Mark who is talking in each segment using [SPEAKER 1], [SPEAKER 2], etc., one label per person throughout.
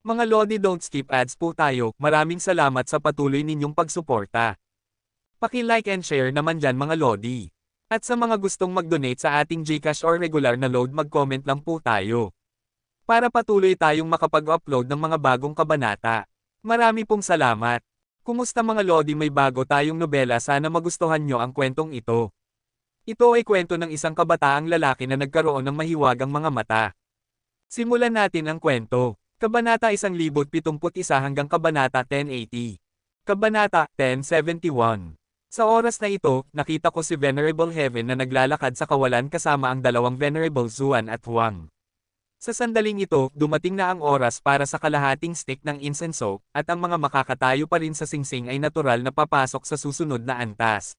[SPEAKER 1] Mga Lodi, don't skip ads po tayo. Maraming salamat sa patuloy ninyong pagsuporta. Paki-like and share naman dyan mga Lodi. At sa mga gustong mag-donate sa ating GCash or regular na load, mag-comment lang po tayo. Para patuloy tayong makapag-upload ng mga bagong kabanata. Marami pong salamat. Kumusta mga Lodi, may bago tayong nobela, sana magustuhan nyo ang kwentong ito. Ito ay kwento ng isang kabataang lalaki na nagkaroon ng mahiwagang mga mata. Simulan natin ang kwento. Kabanata 1071 hanggang Kabanata 1080. Kabanata 1071. Sa oras na ito, nakita ko si Venerable Heaven na naglalakad sa kawalan kasama ang dalawang Venerable Zuan at Huang. Sa sandaling ito, dumating na ang oras para sa kalahating stick ng insenso, at ang mga makakatayo pa rin sa singsing ay natural na papasok sa susunod na antas.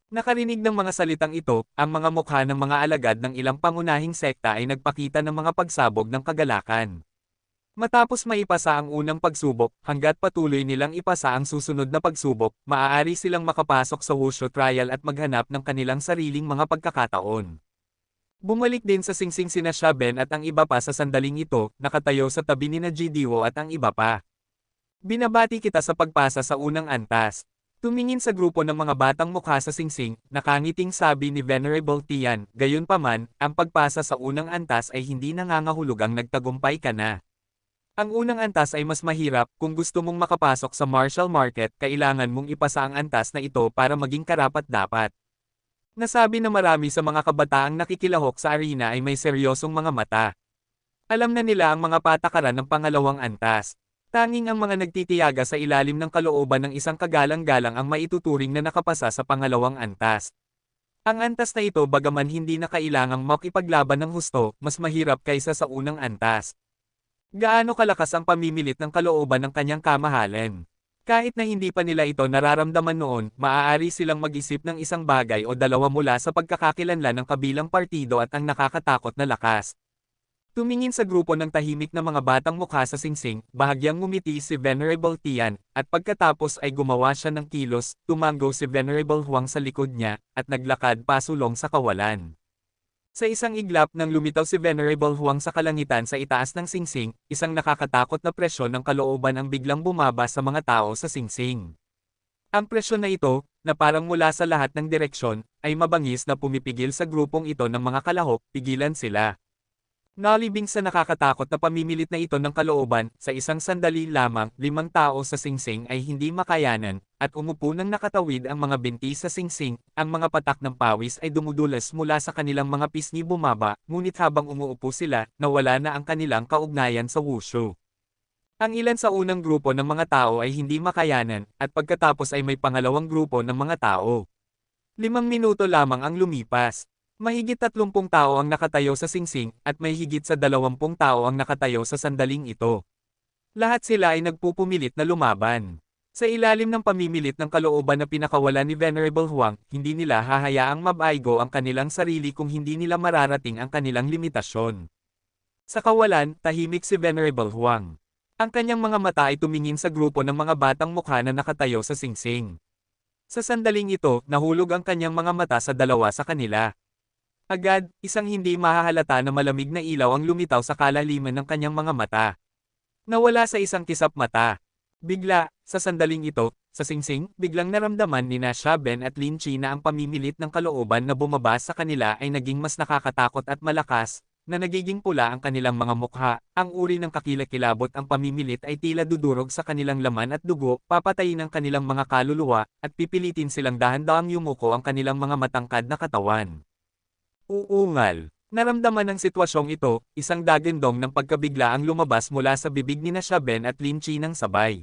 [SPEAKER 1] Nakarinig ng mga salitang ito, ang mga mukha ng mga alagad ng ilang pangunahing sekta ay nagpakita ng mga pagsabog ng kagalakan. Matapos maipasa ang unang pagsubok, hanggat patuloy nilang ipasa ang susunod na pagsubok, maaari silang makapasok sa Wushu trial at maghanap ng kanilang sariling mga pagkakataon. Bumalik din sa singsing sina Shaben at ang iba pa sa sandaling ito, nakatayo sa tabi ni Jidiwo at ang iba pa. Binabati kita sa pagpasa sa unang antas. Tumingin sa grupo ng mga batang mukha sa singsing, nakangiting sabi ni Venerable Tian, gayunpaman, ang pagpasa sa unang antas ay hindi nangangahulugang nagtagumpay ka na. Ang unang antas ay mas mahirap. Kung gusto mong makapasok sa martial market, kailangan mong ipasa ang antas na ito para maging karapat-dapat. Nasabi na marami sa mga kabataang nakikilahok sa arena ay may seryosong mga mata. Alam na nila ang mga patakaran ng pangalawang antas. Tanging ang mga nagtitiyaga sa ilalim ng kalooban ng isang kagalang-galang ang maituturing na nakapasa sa pangalawang antas. Ang antas na ito, bagaman hindi na kailangang makipaglaban ng husto, mas mahirap kaysa sa unang antas. Gaano kalakas ang pamimilit ng kalooban ng kanyang kamahalan? Kahit na hindi pa nila ito nararamdaman noon, maaari silang mag-isip ng isang bagay o dalawa mula sa pagkakakilanlan ng kabilang partido at ang nakakatakot na lakas. Tumingin sa grupo ng tahimik na mga batang mukha sa singsing, bahagyang ngumiti si Venerable Tian, at pagkatapos ay gumawa siya ng kilos, tumango si Venerable Huang sa likod niya, at naglakad pasulong sa kawalan. Sa isang iglap nang lumitaw si Venerable Huang sa kalangitan sa itaas ng singsing, isang nakakatakot na presyon ng kalooban ang biglang bumaba sa mga tao sa singsing. Ang presyon na ito, na parang mula sa lahat ng direksyon, ay mabangis na pumipigil sa grupong ito ng mga kalahok, pigilan sila. Nalibing sa nakakatakot na pamimilit na ito ng kalooban, sa isang sandali lamang, 5 tao sa singsing ay hindi makayanan, at umupo ng nakatawid ang mga binti sa singsing, ang mga patak ng pawis ay dumudulas mula sa kanilang mga pisngi bumaba, ngunit habang umuupo sila, nawala na ang kanilang kaugnayan sa wushu. Ang ilan sa unang grupo ng mga tao ay hindi makayanan, at pagkatapos ay may pangalawang grupo ng mga tao. 5 minuto lamang ang lumipas. Mahigit 30 tao ang nakatayo sa singsing, at may higit sa 20 tao ang nakatayo sa sandaling ito. Lahat sila ay nagpupumilit na lumaban. Sa ilalim ng pamimilit ng kalooban na pinakawalan ni Venerable Huang, hindi nila hahayaang mabaigo ang kanilang sarili kung hindi nila mararating ang kanilang limitasyon. Sa kawalan, tahimik si Venerable Huang. Ang kanyang mga mata ay tumingin sa grupo ng mga batang mukha na nakatayo sa singsing. Sa sandaling ito, nahulog ang kanyang mga mata sa dalawa sa kanila. Agad, isang hindi mahahalata na malamig na ilaw ang lumitaw sa kalaliman ng kanyang mga mata. Nawala sa isang kisap mata. Bigla, sa sandaling ito, sa singsing, biglang naramdaman ni Shaben at Lin Chi na ang pamimilit ng kalooban na bumaba sa kanila ay naging mas nakakatakot at malakas, na nagiging pula ang kanilang mga mukha, ang uri ng kakilakilabot ang pamimilit ay tila dudurog sa kanilang laman at dugo, papatayin ang kanilang mga kaluluwa, at pipilitin silang dahan-dahang yumuko ang kanilang mga matangkad na katawan. Uungal. Naramdaman ng sitwasyong ito, isang dagindong ng pagkabigla ang lumabas mula sa bibig ni Shaben at Lin Chi ng sabay.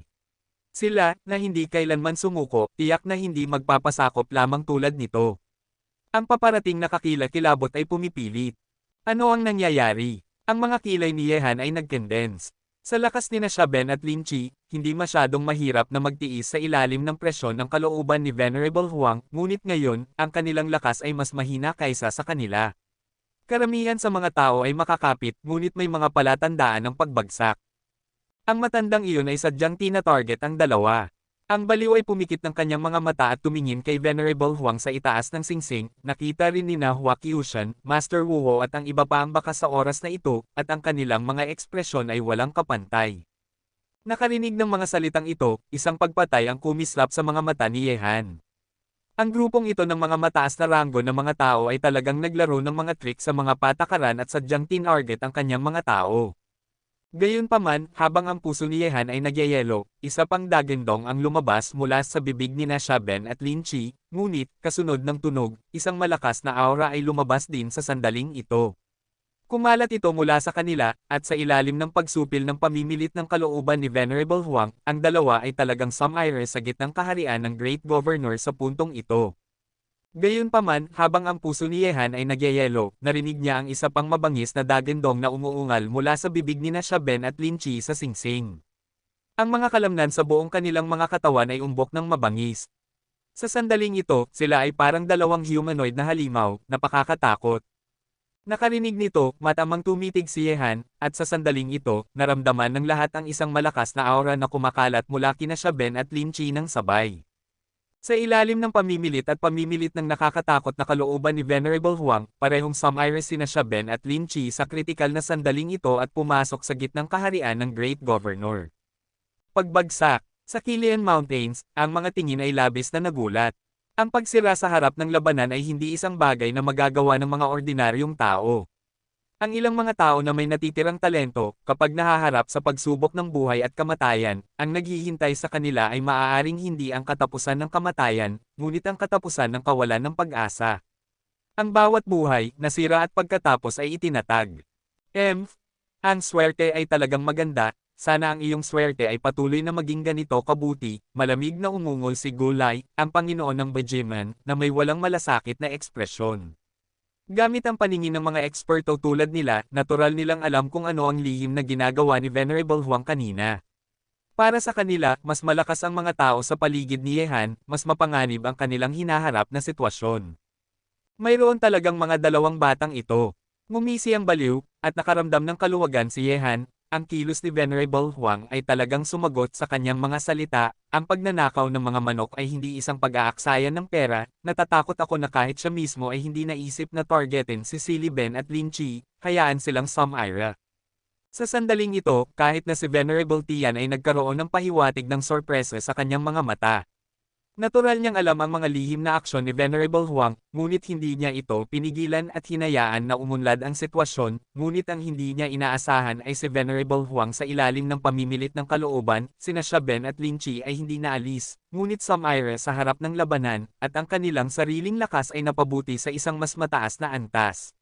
[SPEAKER 1] Sila, na hindi kailanman sumuko, tiyak na hindi magpapasakop lamang tulad nito. Ang paparating na kakilakilabot ay pumipilit. Ano ang nangyayari? Ang mga kilay ni Yehan ay nag-condense. Sa lakas ni Shaben at Lin Chi, hindi masyadong mahirap na magtiis sa ilalim ng presyon ng kalooban ni Venerable Huang, ngunit ngayon, ang kanilang lakas ay mas mahina kaysa sa kanila. Karamihan sa mga tao ay makakapit, ngunit may mga palatandaan ng pagbagsak. Ang matandang iyon ay sadyang tina-target ang dalawa. Ang baliw ay pumikit ng kanyang mga mata at tumingin kay Venerable Huang sa itaas ng singsing, nakita rin ni Hua Qiushan, Master Wuho at ang iba pa ang bakas sa oras na ito, at ang kanilang mga ekspresyon ay walang kapantay. Nakarinig ng mga salitang ito, isang pagpatay ang kumislap sa mga mata ni Yehan. Ang grupong ito ng mga mataas na ranggo ng mga tao ay talagang naglaro ng mga trick sa mga patakaran at sadyang tinarget ang kanyang mga tao. Gayunpaman, habang ang puso ni Yehan ay nagyayelo, isa pang dagendong ang lumabas mula sa bibig ni Shaben at Lin Chi, ngunit, kasunod ng tunog, isang malakas na aura ay lumabas din sa sandaling ito. Kumalat ito mula sa kanila, at sa ilalim ng pagsupil ng pamimilit ng kalooban ni Venerable Huang, ang dalawa ay talagang sumire sa gitnang kaharian ng Great Governor sa puntong ito. Gayunpaman, habang ang puso ni Yehan ay nagyayelo, narinig niya ang isa pang mabangis na dagendong na umuungal mula sa bibig ni Shaben at Lin Chi sa singsing. Ang mga kalamnan sa buong kanilang mga katawan ay umbok ng mabangis. Sa sandaling ito, sila ay parang dalawang humanoid na halimaw, napakakatakot. Nakarinig nito, matamang tumitig si Yehan, at sa sandaling ito, naramdaman ng lahat ang isang malakas na aura na kumakalat mula kina Shaben at Lin Chi ng sabay. Sa ilalim ng pamimilit ng nakakatakot na kalooban ni Venerable Huang, parehong sumire sina Shaben at Lin Chi sa kritikal na sandaling ito at pumasok sa gitnang kaharian ng Great Governor. Pagbagsak, sa Kilian Mountains, ang mga tingin ay labis na nagulat. Ang pagsira sa harap ng labanan ay hindi isang bagay na magagawa ng mga ordinaryong tao. Ang ilang mga tao na may natitirang talento, kapag nahaharap sa pagsubok ng buhay at kamatayan, ang naghihintay sa kanila ay maaaring hindi ang katapusan ng kamatayan, ngunit ang katapusan ng kawalan ng pag-asa. Ang bawat buhay, nasira at pagkatapos ay itinatag. Ang swerte ay talagang maganda. Sana ang iyong swerte ay patuloy na maging ganito kabuti, malamig na umungol si Gulay, ang Panginoon ng Bejiman, na may walang malasakit na ekspresyon. Gamit ang paningin ng mga eksperto tulad nila, natural nilang alam kung ano ang lihim na ginagawa ni Venerable Huang kanina. Para sa kanila, mas malakas ang mga tao sa paligid ni Yehan, mas mapanganib ang kanilang hinaharap na sitwasyon. Mayroon talagang mga dalawang batang ito. Ngumisi ang baliw, at nakaramdam ng kaluwagan si Yehan. Ang kilos ni Venerable Huang ay talagang sumagot sa kanyang mga salita, ang pagnanakaw ng mga manok ay hindi isang pag-aaksayan ng pera, natatakot ako na kahit siya mismo ay hindi naisip na targetin si Siliben at Lin Chi, hayaan silang sumire. Sa sandaling ito, kahit na si Venerable Tian ay nagkaroon ng pahiwatig ng sorpresa sa kanyang mga mata. Natural niyang alam ang mga lihim na aksyon ni Venerable Huang, ngunit hindi niya ito pinigilan at hinayaan na umunlad ang sitwasyon, ngunit ang hindi niya inaasahan ay si Venerable Huang sa ilalim ng pamimilit ng kalooban, sina Shaben at Lin Chi ay hindi naalis, ngunit sumire sa harap ng labanan, at ang kanilang sariling lakas ay napabuti sa isang mas mataas na antas.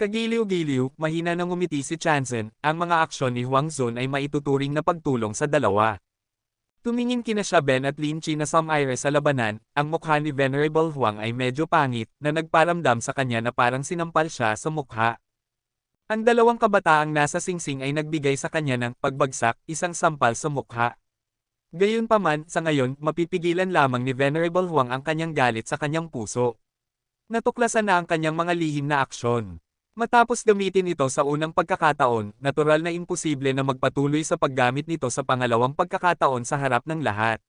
[SPEAKER 1] Kagiliw-giliw, mahina nang ngumiti si Chanzen, ang mga aksyon ni Huang Zun ay maituturing na pagtulong sa dalawa. Tumingin kina Shaben at Lin Chi na sumire sa labanan, ang mukha ni Venerable Huang ay medyo pangit, na nagparamdam sa kanya na parang sinampal siya sa mukha. Ang dalawang kabataang nasa singsing ay nagbigay sa kanya ng pagbagsak, isang sampal sa mukha. Gayunpaman, sa ngayon, mapipigilan lamang ni Venerable Huang ang kanyang galit sa kanyang puso. Natuklasan na ang kanyang mga lihim na aksyon. Matapos gamitin ito sa unang pagkakataon, natural na imposible na magpatuloy sa paggamit nito sa pangalawang pagkakataon sa harap ng lahat.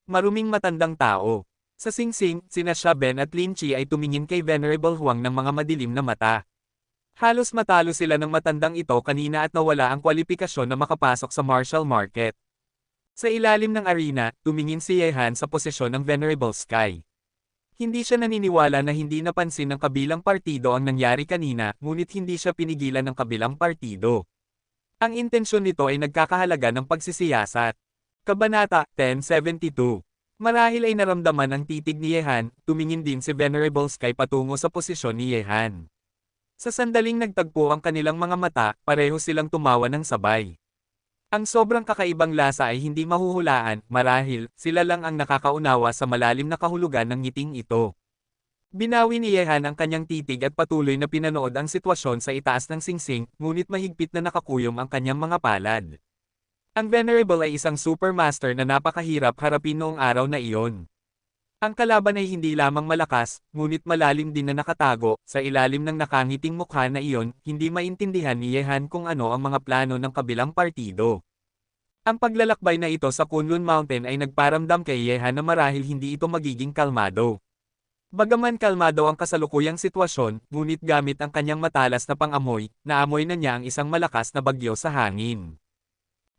[SPEAKER 1] Maruming matandang tao. Sa singsing, sina Shaben at Lin Chi ay tumingin kay Venerable Huang ng mga madilim na mata. Halos matalo sila ng matandang ito kanina at nawala ang kwalifikasyon na makapasok sa martial market. Sa ilalim ng arena, tumingin si Yehan sa posisyon ng Venerable Sky. Hindi siya naniniwala na hindi napansin ng kabilang partido ang nangyari kanina, ngunit hindi siya pinigilan ng kabilang partido. Ang intensyon nito ay nagkakahalaga ng pagsisiyasat. Kabanata 1072. Marahil ay naramdaman ang titig ni Yehan, tumingin din si Venerable Sky patungo sa posisyon ni Yehan. Sa sandaling nagtagpo ang kanilang mga mata, pareho silang tumawa ng sabay. Ang sobrang kakaibang lasa ay hindi mahuhulaan, marahil, sila lang ang nakakaunawa sa malalim na kahulugan ng ngiting ito. Binawi ni Yehan ang kanyang titig at patuloy na pinanood ang sitwasyon sa itaas ng singsing, ngunit mahigpit na nakakuyom ang kanyang mga palad. Ang Venerable ay isang supermaster na napakahirap harapin noong araw na iyon. Ang kalaban ay hindi lamang malakas, ngunit malalim din na nakatago, sa ilalim ng nakangiting mukha na iyon, hindi maintindihan ni Yehan kung ano ang mga plano ng kabilang partido. Ang paglalakbay na ito sa Kunlun Mountain ay nagparamdam kay Yehan na marahil hindi ito magiging kalmado. Bagaman kalmado ang kasalukuyang sitwasyon, ngunit gamit ang kanyang matalas na pangamoy, naamoy na niya ang isang malakas na bagyo sa hangin.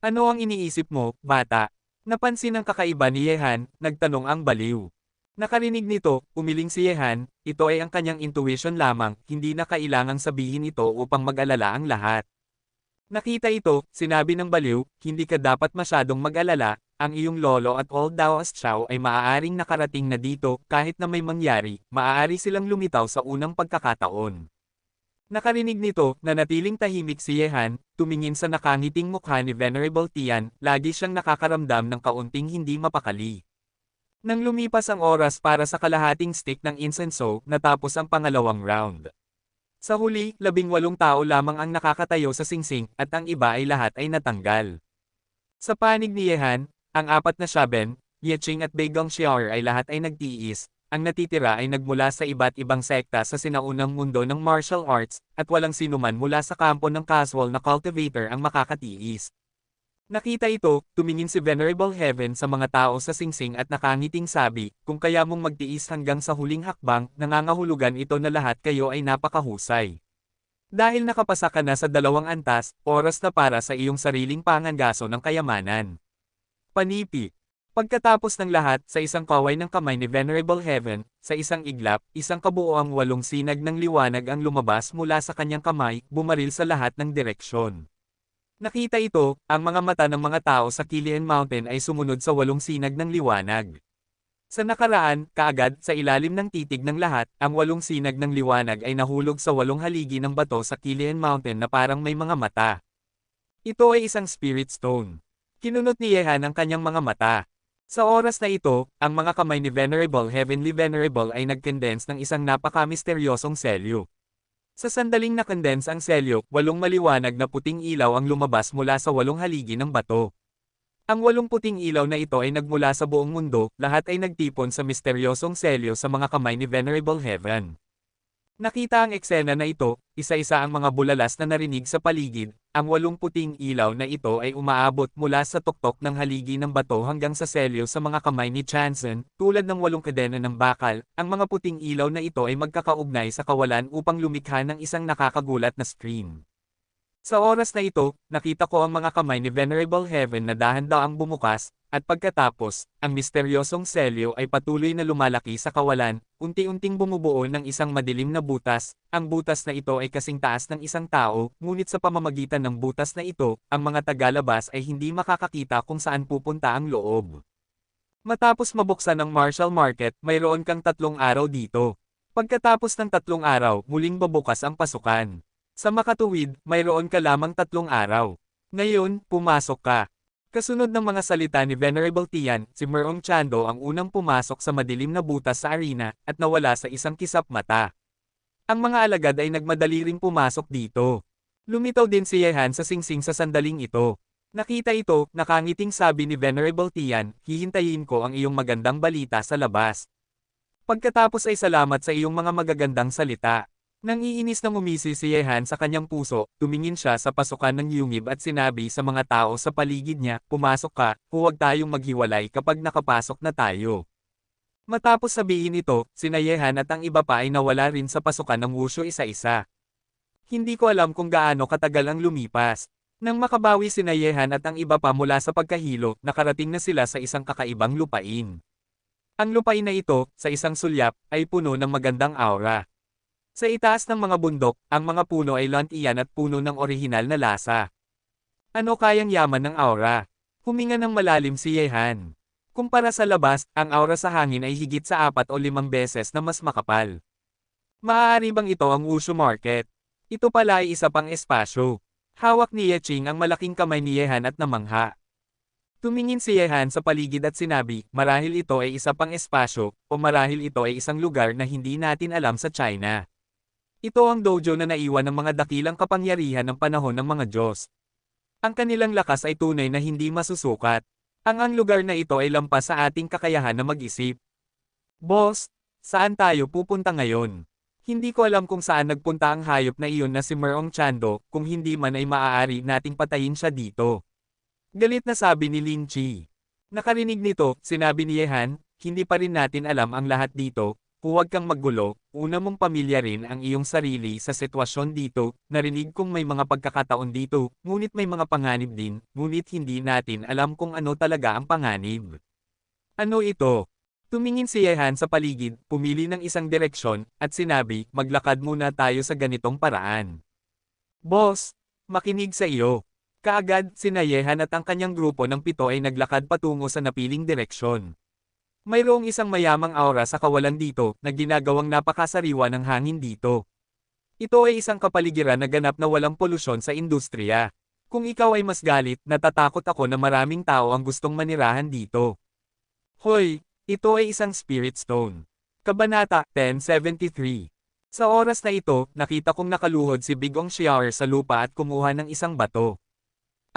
[SPEAKER 1] Ano ang iniisip mo, bata? Napansin ang kakaiba ni Yehan, nagtanong ang baliw. Nakarinig nito, umiling si Yehan, ito ay ang kanyang intuition lamang, hindi na kailangang sabihin ito upang mag-alala ang lahat. Nakita ito, sinabi ng baliw, hindi ka dapat masyadong mag-alala, ang iyong lolo at old Daos Chow ay maaaring nakarating na dito, kahit na may mangyari, maaari silang lumitaw sa unang pagkakataon. Nakarinig nito, nanatiling tahimik si Yehan, tumingin sa nakangiting mukha ni Venerable Tian, lagi siyang nakakaramdam ng kaunting hindi mapakali. Nang lumipas ang oras para sa kalahating stick ng insenso, natapos ang pangalawang round. Sa huli, 18 tao lamang ang nakakatayo sa singsing, at ang iba ay lahat ay natanggal. Sa panig ni Yehan, ang apat na Shaben, Yeching at Beigong Xiaoer ay lahat ay nagtiis, ang natitira ay nagmula sa iba't ibang sekta sa sinaunang mundo ng martial arts, at walang sinuman mula sa kampo ng casual na cultivator ang makakatiis. Nakita ito, tumingin si Venerable Heaven sa mga tao sa singsing at nakangiting sabi, kung kaya mong magtiis hanggang sa huling hakbang, nangangahulugan ito na lahat kayo ay napakahusay. Dahil nakapasa ka na sa 2 antas, oras na para sa iyong sariling pangangaso ng kayamanan. Panipi. Pagkatapos ng lahat, sa isang kaway ng kamay ni Venerable Heaven, sa isang iglap, isang kabuoang 8 sinag ng liwanag ang lumabas mula sa kanyang kamay, bumaril sa lahat ng direksyon. Nakita ito, ang mga mata ng mga tao sa Kilian Mountain ay sumunod sa 8 sinag ng liwanag. Sa nakaraan, kaagad, sa ilalim ng titig ng lahat, ang 8 sinag ng liwanag ay nahulog sa 8 haligi ng bato sa Kilian Mountain na parang may mga mata. Ito ay isang spirit stone. Kinunot ni Yehan ang kanyang mga mata. Sa oras na ito, ang mga kamay ni Venerable Heavenly Venerable ay nag-condense ng isang napaka-misteryosong selyo. Sa sandaling na-condense ang selyo, 8 maliwanag na puting ilaw ang lumabas mula sa 8 haligi ng bato. Ang 8 puting ilaw na ito ay nagmula sa buong mundo, lahat ay nagtipon sa misteryosong selyo sa mga kamay ni Venerable Heaven. Nakita ang eksena na ito, isa-isa ang mga bulalas na narinig sa paligid, ang 8 puting ilaw na ito ay umaabot mula sa tuktok ng haligi ng bato hanggang sa selyo sa mga kamay ni Chanson, tulad ng 8 kadena ng bakal, ang mga puting ilaw na ito ay magkakaugnay sa kawalan upang lumikha ng isang nakakagulat na screen. Sa oras na ito, nakita ko ang mga kamay ni Venerable Heaven na dahan-daang bumukas, at pagkatapos, ang misteryosong selyo ay patuloy na lumalaki sa kawalan, unti-unting bumubuo ng isang madilim na butas, ang butas na ito ay kasing taas ng isang tao, ngunit sa pamamagitan ng butas na ito, ang mga tagalabas ay hindi makakakita kung saan pupunta ang loob. Matapos mabuksan ang Martial Market, mayroon kang 3 araw dito. Pagkatapos ng 3 araw, muling babukas ang pasukan. Sa makatuwid, mayroon ka lamang 3 araw. Ngayon, pumasok ka. Kasunod ng mga salita ni Venerable Tian, si Merong Chando ang unang pumasok sa madilim na butas sa arena, at nawala sa isang kisap mata. Ang mga alagad ay nagmadali ring pumasok dito. Lumitaw din si Yehan sa singsing sa sandaling ito. Nakita ito, nakangiting sabi ni Venerable Tian, hihintayin ko ang iyong magandang balita sa labas. Pagkatapos ay salamat sa iyong mga magagandang salita. Nang iinis na ngumisi si Yehan sa kanyang puso, tumingin siya sa pasukan ng yungib at sinabi sa mga tao sa paligid niya, pumasok ka, huwag tayong maghiwalay kapag nakapasok na tayo. Matapos sabihin ito, sina Yehan at ang iba pa ay nawala rin sa pasukan ng wushu isa-isa. Hindi ko alam kung gaano katagal ang lumipas. Nang makabawi sina Yehan at ang iba pa mula sa pagkahilo, nakarating na sila sa isang kakaibang lupain. Ang lupain na ito, sa isang sulyap, ay puno ng magandang aura. Sa itaas ng mga bundok, ang mga puno ay lantian at puno ng orihinal na lasa. Ano kayang yaman ng aura? Huminga ng malalim si Yehan. Kumpara sa labas, ang aura sa hangin ay higit sa 4 o 5 beses na mas makapal. Maaari bang ito ang wushu market? Ito pala ay isa pang espasyo. Hawak ni Yeching ang malaking kamay ni Yehan at namangha. Tumingin si Yehan sa paligid at sinabi, marahil ito ay isa pang espasyo, o marahil ito ay isang lugar na hindi natin alam sa China. Ito ang dojo na naiwan ng mga dakilang kapangyarihan ng panahon ng mga Diyos. Ang kanilang lakas ay tunay na hindi masusukat. Ang lugar na ito ay lampas sa ating kakayahan na mag-isip. Boss, saan tayo pupunta ngayon? Hindi ko alam kung saan nagpunta ang hayop na iyon na si Merong Chando, kung hindi man ay maaari nating patayin siya dito. Galit na sabi ni Lin Chi. Nakarinig nito, sinabi ni Yehan, hindi pa rin natin alam ang lahat dito. huwag kang maggulo, una mong pamilya rin ang iyong sarili sa sitwasyon dito, narinig kong may mga pagkakataon dito, ngunit may mga panganib din, ngunit hindi natin alam kung ano talaga ang panganib. Ano ito? Tumingin si Yehan sa paligid, pumili ng isang direksyon, at sinabi, maglakad muna tayo sa ganitong paraan. Boss, makinig sa iyo. Kaagad, sina Yehan at ang kanyang grupo ng 7 ay naglakad patungo sa napiling direksyon. Mayroong isang mayamang aura sa kawalan dito, na ginagawang napakasariwa ng hangin dito. Ito ay isang kapaligiran na ganap na walang polusyon sa industriya. Kung ikaw ay mas galit, natatakot ako na maraming tao ang gustong manirahan dito. Hoy, ito ay isang spirit stone. Kabanata 1073. Sa oras na ito, nakita kong nakaluhod si Bigong Xiaoer sa lupa at kumuha ng isang bato.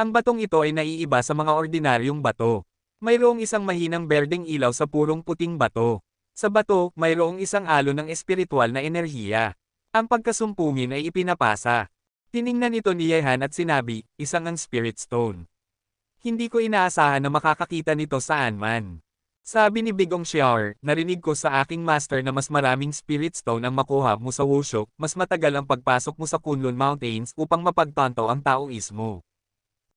[SPEAKER 1] Ang batong ito ay naiiba sa mga ordinaryong bato. Mayroong isang mahinang berdeng ilaw sa purong puting bato. Sa bato, mayroong isang alon ng espiritual na enerhiya. Ang pagkasumpungin ay ipinapasa. Tiningnan ito ni Yehan at sinabi, isang ang spirit stone. Hindi ko inaasahan na makakakita nito saan man. Sabi ni Bigong Xiaoer, narinig ko sa aking master na mas maraming spirit stone ang makuha mo sa Wushu, mas matagal ang pagpasok mo sa Kunlun Mountains upang mapagtanto ang Taoismo.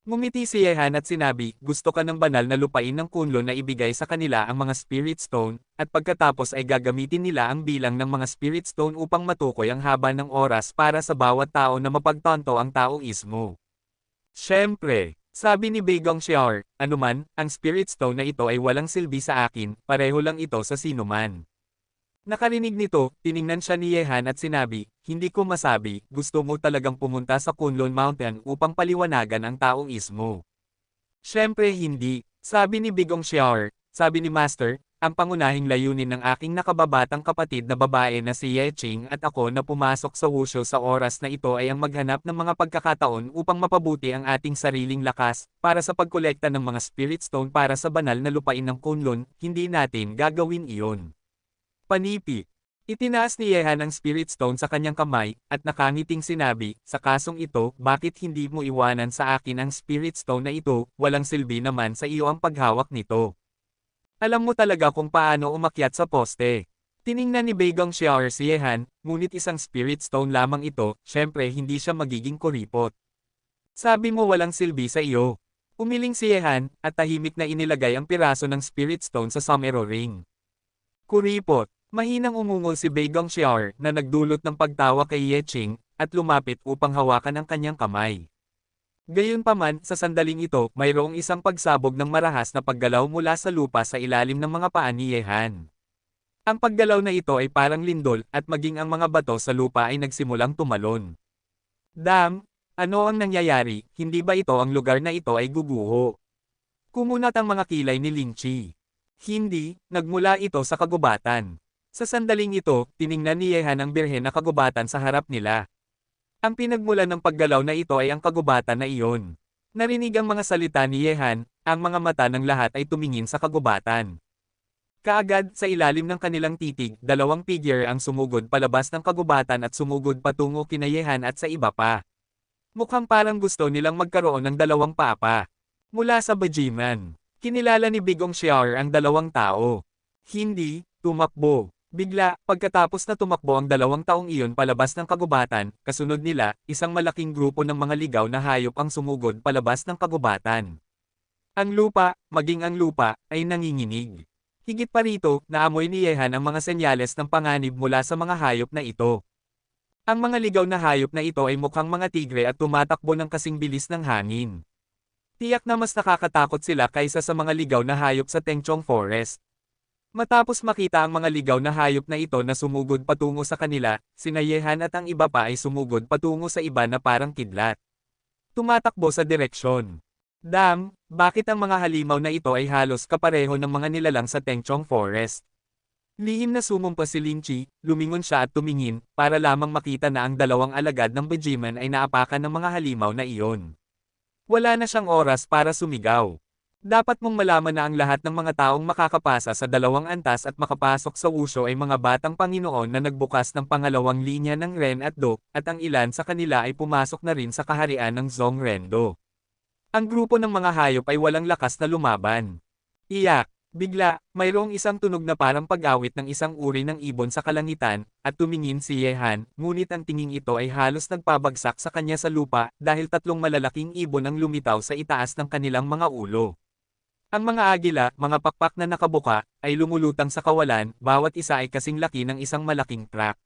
[SPEAKER 1] Ngumiti si Yehan at sinabi, gusto ka ng banal na lupain ng Kunlun na ibigay sa kanila ang mga spirit stone, at pagkatapos ay gagamitin nila ang bilang ng mga spirit stone upang matukoy ang haba ng oras para sa bawat tao na mapagtanto ang Taoismo. Siyempre. Sabi ni Bigong Xiaoer, anuman, ang spirit stone na ito ay walang silbi sa akin, pareho lang ito sa sinuman. Nakarinig nito, tiningnan siya ni Yehan at sinabi, hindi ko masabi, gusto mo talagang pumunta sa Kunlun Mountain upang paliwanagan ang Taoismo. Siyempre hindi, sabi ni Bigong Xiaoer, sabi ni Master, ang pangunahing layunin ng aking nakababatang kapatid na babae na si Ye Qing at ako na pumasok sa Wushu sa oras na ito ay ang maghanap ng mga pagkakataon upang mapabuti ang ating sariling lakas, para sa pagkolekta ng mga spirit stone para sa banal na lupain ng Kunlun, hindi natin gagawin iyon. Panipi. Itinaas ni Yehan ang spirit stone sa kanyang kamay, at nakangiting sinabi, sa kasong ito, bakit hindi mo iwanan sa akin ang spirit stone na ito, walang silbi naman sa iyo ang paghawak nito. Alam mo talaga kung paano umakyat sa poste. Tiningnan ni Bigong Xiaoer si Yehan, ngunit isang spirit stone lamang ito, syempre hindi siya magiging kuripot. Sabi mo walang silbi sa iyo. Umiling si Yehan, at tahimik na inilagay ang piraso ng spirit stone sa somero ring. Kuripot. Mahinang umungol si Bigong Xiaoer na nagdulot ng pagtawa kay Ye Qing, at lumapit upang hawakan ang kanyang kamay. Gayunpaman, sa sandaling ito, mayroong isang pagsabog ng marahas na paggalaw mula sa lupa sa ilalim ng mga paa ni Yehan. Ang paggalaw na ito ay parang lindol, at maging ang mga bato sa lupa ay nagsimulang tumalon. Dam, ano ang nangyayari, hindi ba ito ang lugar na ito ay guguho? Kumunat ang mga kilay ni Ling Chi. Hindi, nagmula ito sa kagubatan. Sa sandaling ito, tiningnan ni Yehan ang birhen na kagubatan sa harap nila. Ang pinagmulan ng paggalaw na ito ay ang kagubatan na iyon. Narinig ang mga salita ni Yehan, ang mga mata ng lahat ay tumingin sa kagubatan. Kaagad, sa ilalim ng kanilang titig, dalawang figure ang sumugod palabas ng kagubatan at sumugod patungo kina Yehan at sa iba pa. Mukhang parang gusto nilang magkaroon ng dalawang papa. Mula sa Bajiman, kinilala ni Bigong Xiaoer ang dalawang tao. Hindi, tumakbo. Bigla, pagkatapos na tumakbo ang dalawang taong iyon palabas ng kagubatan, kasunod nila, isang malaking grupo ng mga ligaw na hayop ang sumugod palabas ng kagubatan. Ang lupa, maging ang lupa, ay nanginginig. Higit pa rito, naamoy ni Yehan ang mga senyales ng panganib mula sa mga hayop na ito. Ang mga ligaw na hayop na ito ay mukhang mga tigre at tumatakbo ng kasing bilis ng hangin. Tiyak na mas nakakatakot sila kaysa sa mga ligaw na hayop sa Tengchong Forest. Matapos makita ang mga ligaw na hayop na ito na sumugod patungo sa kanila, sina Yehan at ang iba pa ay sumugod patungo sa iba na parang kidlat. Tumatakbo sa direksyon. Dam, bakit ang mga halimaw na ito ay halos kapareho ng mga nilalang sa Tengchong Forest? Lihim na sumumpa si Ling Chi, lumingon siya at tumingin, para lamang makita na ang dalawang alagad ng Bajiman ay naapakan ng mga halimaw na iyon. Wala na siyang oras para sumigaw. Dapat mong malaman na ang lahat ng mga taong makakapasa sa dalawang antas at makapasok sa Wushu ay mga batang Panginoon na nagbukas ng pangalawang linya ng Ren at Do, at ang ilan sa kanila ay pumasok na rin sa kaharian ng Zongrendo. Ang grupo ng mga hayop ay walang lakas na lumaban. Iyak. Bigla, mayroong isang tunog na parang pag-awit ng isang uri ng ibon sa kalangitan, at tumingin si Yehan, ngunit ang tinging ito ay halos nagpabagsak sa kanya sa lupa dahil tatlong malalaking ibon ang lumitaw sa itaas ng kanilang mga ulo. Ang mga agila, mga pakpak na nakabuka, ay lumulutang sa kawalan, bawat isa ay kasing laki ng isang malaking truck.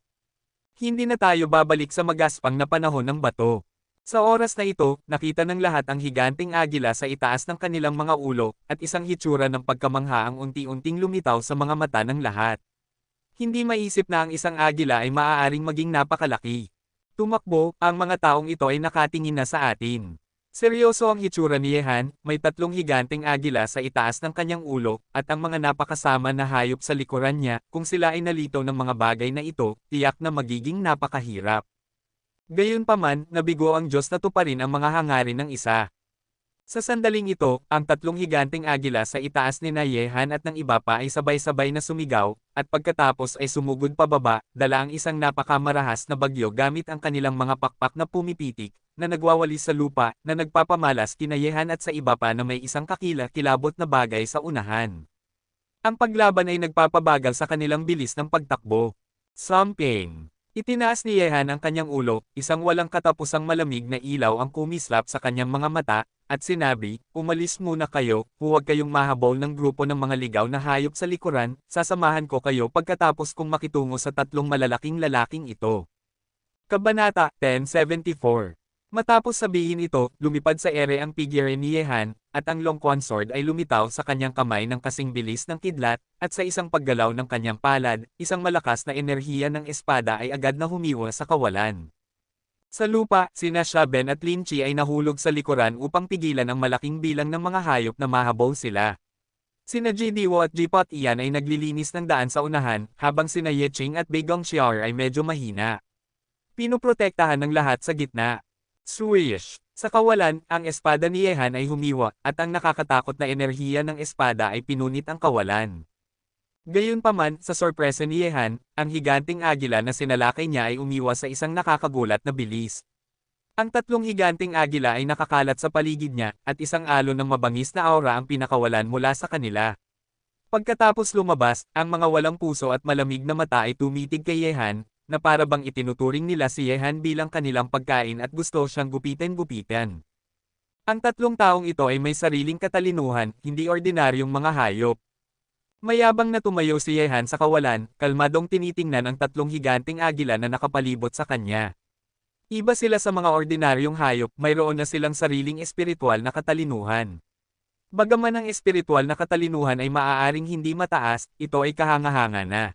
[SPEAKER 1] Hindi na tayo babalik sa magaspang na panahon ng bato. Sa oras na ito, nakita ng lahat ang higanting agila sa itaas ng kanilang mga ulo, at isang hitsura ng pagkamangha ang unti-unting lumitaw sa mga mata ng lahat. Hindi maisip na ang isang agila ay maaaring maging napakalaki. Tumakbo, ang mga taong ito ay nakatingin na sa atin. Seryoso ang hitsura ni Yehan, may tatlong higanting agila sa itaas ng kanyang ulo, at ang mga napakasama na hayop sa likuran niya, kung sila ay nalito ng mga bagay na ito, tiyak na magiging napakahirap. Gayunpaman, nabigo ang Diyos na tuparin ang mga hangarin ng isa. Sa sandaling ito, ang tatlong higanting agila sa itaas ni Yehan at ng iba pa ay sabay-sabay na sumigaw, at pagkatapos ay sumugod pababa, dala ang isang napakamarahas na bagyo gamit ang kanilang mga pakpak na pumipitik, na nagwawalis sa lupa, na nagpapamalas kina Yehan at sa iba pa na may isang kakila-kilabot na bagay sa unahan. Ang paglaban ay nagpapabagal sa kanilang bilis ng pagtakbo. Something. Itinaas ni Yehan ang kanyang ulo, isang walang katapusang malamig na ilaw ang kumislap sa kanyang mga mata, at sinabi, "Umalis muna kayo, huwag kayong mahabol ng grupo ng mga ligaw na hayop sa likuran, sasamahan ko kayo pagkatapos kong makitungo sa tatlong malalaking lalaking ito." Kabanata 1074. Matapos sabihin ito, lumipad sa ere ang figure ni Yehan, at ang Longquan sword ay lumitaw sa kanyang kamay ng kasing bilis ng kidlat, at sa isang paggalaw ng kanyang palad, isang malakas na enerhiya ng espada ay agad na humiwa sa kawalan. Sa lupa, sina Shaben at Lin Chi ay nahulog sa likuran upang pigilan ang malaking bilang ng mga hayop na mahabol sila. Sina Ji Diwo at Ji Pot Ian ay naglilinis ng daan sa unahan, habang sina Ye Ching at Bei Gong Xiaor ay medyo mahina. Pinoprotektahan ng lahat sa gitna. Swish! Sa kawalan, ang espada ni Yehan ay humiwa, at ang nakakatakot na enerhiya ng espada ay pinunit ang kawalan. Gayunpaman, sa sorpresa ni Yehan, ang higanting agila na sinalakay niya ay umiwas sa isang nakakagulat na bilis. Ang tatlong higanting agila ay nakakalat sa paligid niya, at isang alon ng mabangis na aura ang pinakawalan mula sa kanila. Pagkatapos lumabas, ang mga walang puso at malamig na mata ay tumitig kay Yehan, na para bang itinuturing nila si Yehan bilang kanilang pagkain at gusto siyang gupitin-gupitan. Ang tatlong taong ito ay may sariling katalinuhan, hindi ordinaryong mga hayop. Mayabang na tumayo si Yehan sa kawalan, kalmadong tinitingnan ang tatlong higanting agila na nakapalibot sa kanya. Iba sila sa mga ordinaryong hayop, mayroon na silang sariling espiritual na katalinuhan. Bagaman ang espiritual na katalinuhan ay maaaring hindi mataas, ito ay kahanga-hanga na.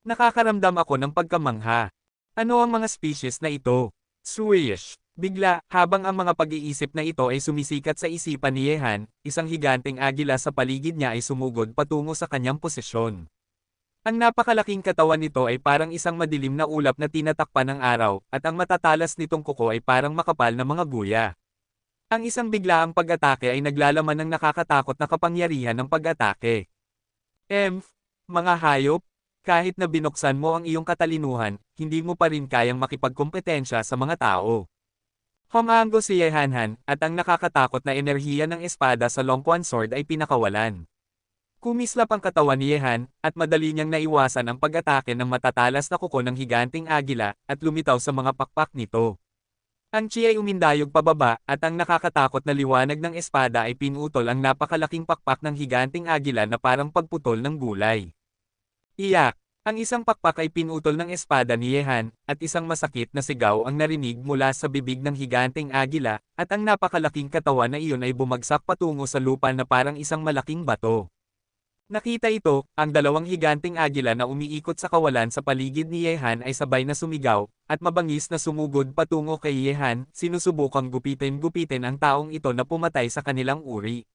[SPEAKER 1] Nakakaramdam ako ng pagkamangha. Ano ang mga species na ito? Swish! Bigla, habang ang mga pag-iisip na ito ay sumisikat sa isipan ni Yehan, isang higanting agila sa paligid niya ay sumugod patungo sa kanyang posisyon. Ang napakalaking katawan nito ay parang isang madilim na ulap na tinatakpan ng araw, at ang matatalas nitong kuko ay parang makapal na mga guya. Ang isang biglaang pag-atake ay naglalaman ng nakakatakot na kapangyarihan ng pag-atake. Mga hayop, kahit na binuksan mo ang iyong katalinuhan, hindi mo pa rin kayang makipagkompetensya sa mga tao. Humango si Yehanhan, at ang nakakatakot na enerhiya ng espada sa Longquan sword ay pinakawalan. Kumislap ang katawan ni Yehan, at madali niyang naiwasan ang pag-atake ng matatalas na kuko ng higanting agila, at lumitaw sa mga pakpak nito. Ang chi ay umindayog pababa, at ang nakakatakot na liwanag ng espada ay pinutol ang napakalaking pakpak ng higanting agila na parang pagputol ng gulay. Iyak! Ang isang pakpak ay pinutol ng espada ni Yehan, at isang masakit na sigaw ang narinig mula sa bibig ng higanting agila, at ang napakalaking katawan na iyon ay bumagsak patungo sa lupa na parang isang malaking bato. Nakita ito, ang dalawang higanting agila na umiikot sa kawalan sa paligid ni Yehan ay sabay na sumigaw, at mabangis na sumugod patungo kay Yehan, sinusubukang gupitin-gupitin ang taong ito na pumatay sa kanilang uri.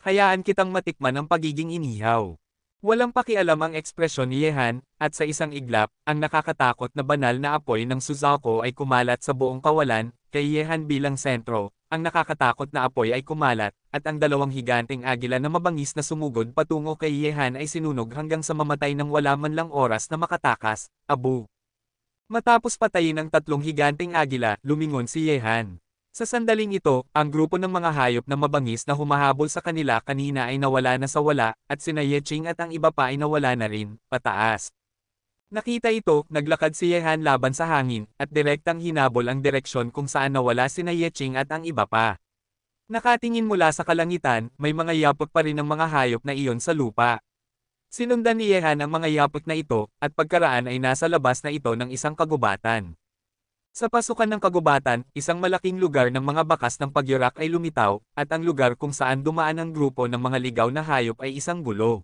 [SPEAKER 1] Hayaan kitang matikman ang pagiging inihaw. Walang pakialam ang ekspresyon ni Yehan, at sa isang iglap, ang nakakatakot na banal na apoy ng Suzaku ay kumalat sa buong kawalan, kay Yehan bilang sentro, ang nakakatakot na apoy ay kumalat, at ang dalawang higanting agila na mabangis na sumugod patungo kay Yehan ay sinunog hanggang sa mamatay ng wala man lang oras na makatakas, Abu. Matapos patayin ang tatlong higanting agila, lumingon si Yehan. Sa sandaling ito, ang grupo ng mga hayop na mabangis na humahabol sa kanila kanina ay nawala na sa wala, at sina Yeching at ang iba pa ay nawala na rin, pataas. Nakita ito, naglakad si Yehan laban sa hangin, at direktang hinabol ang direksyon kung saan nawala sina Yeching at ang iba pa. Nakatingin mula sa kalangitan, may mga yapot pa rin ng mga hayop na iyon sa lupa. Sinundan ni Yehan ang mga yapot na ito, at pagkaraan ay nasa labas na ito ng isang kagubatan. Sa pasukan ng kagubatan, isang malaking lugar ng mga bakas ng pagyurak ay lumitaw, at ang lugar kung saan dumaan ang grupo ng mga ligaw na hayop ay isang gulo.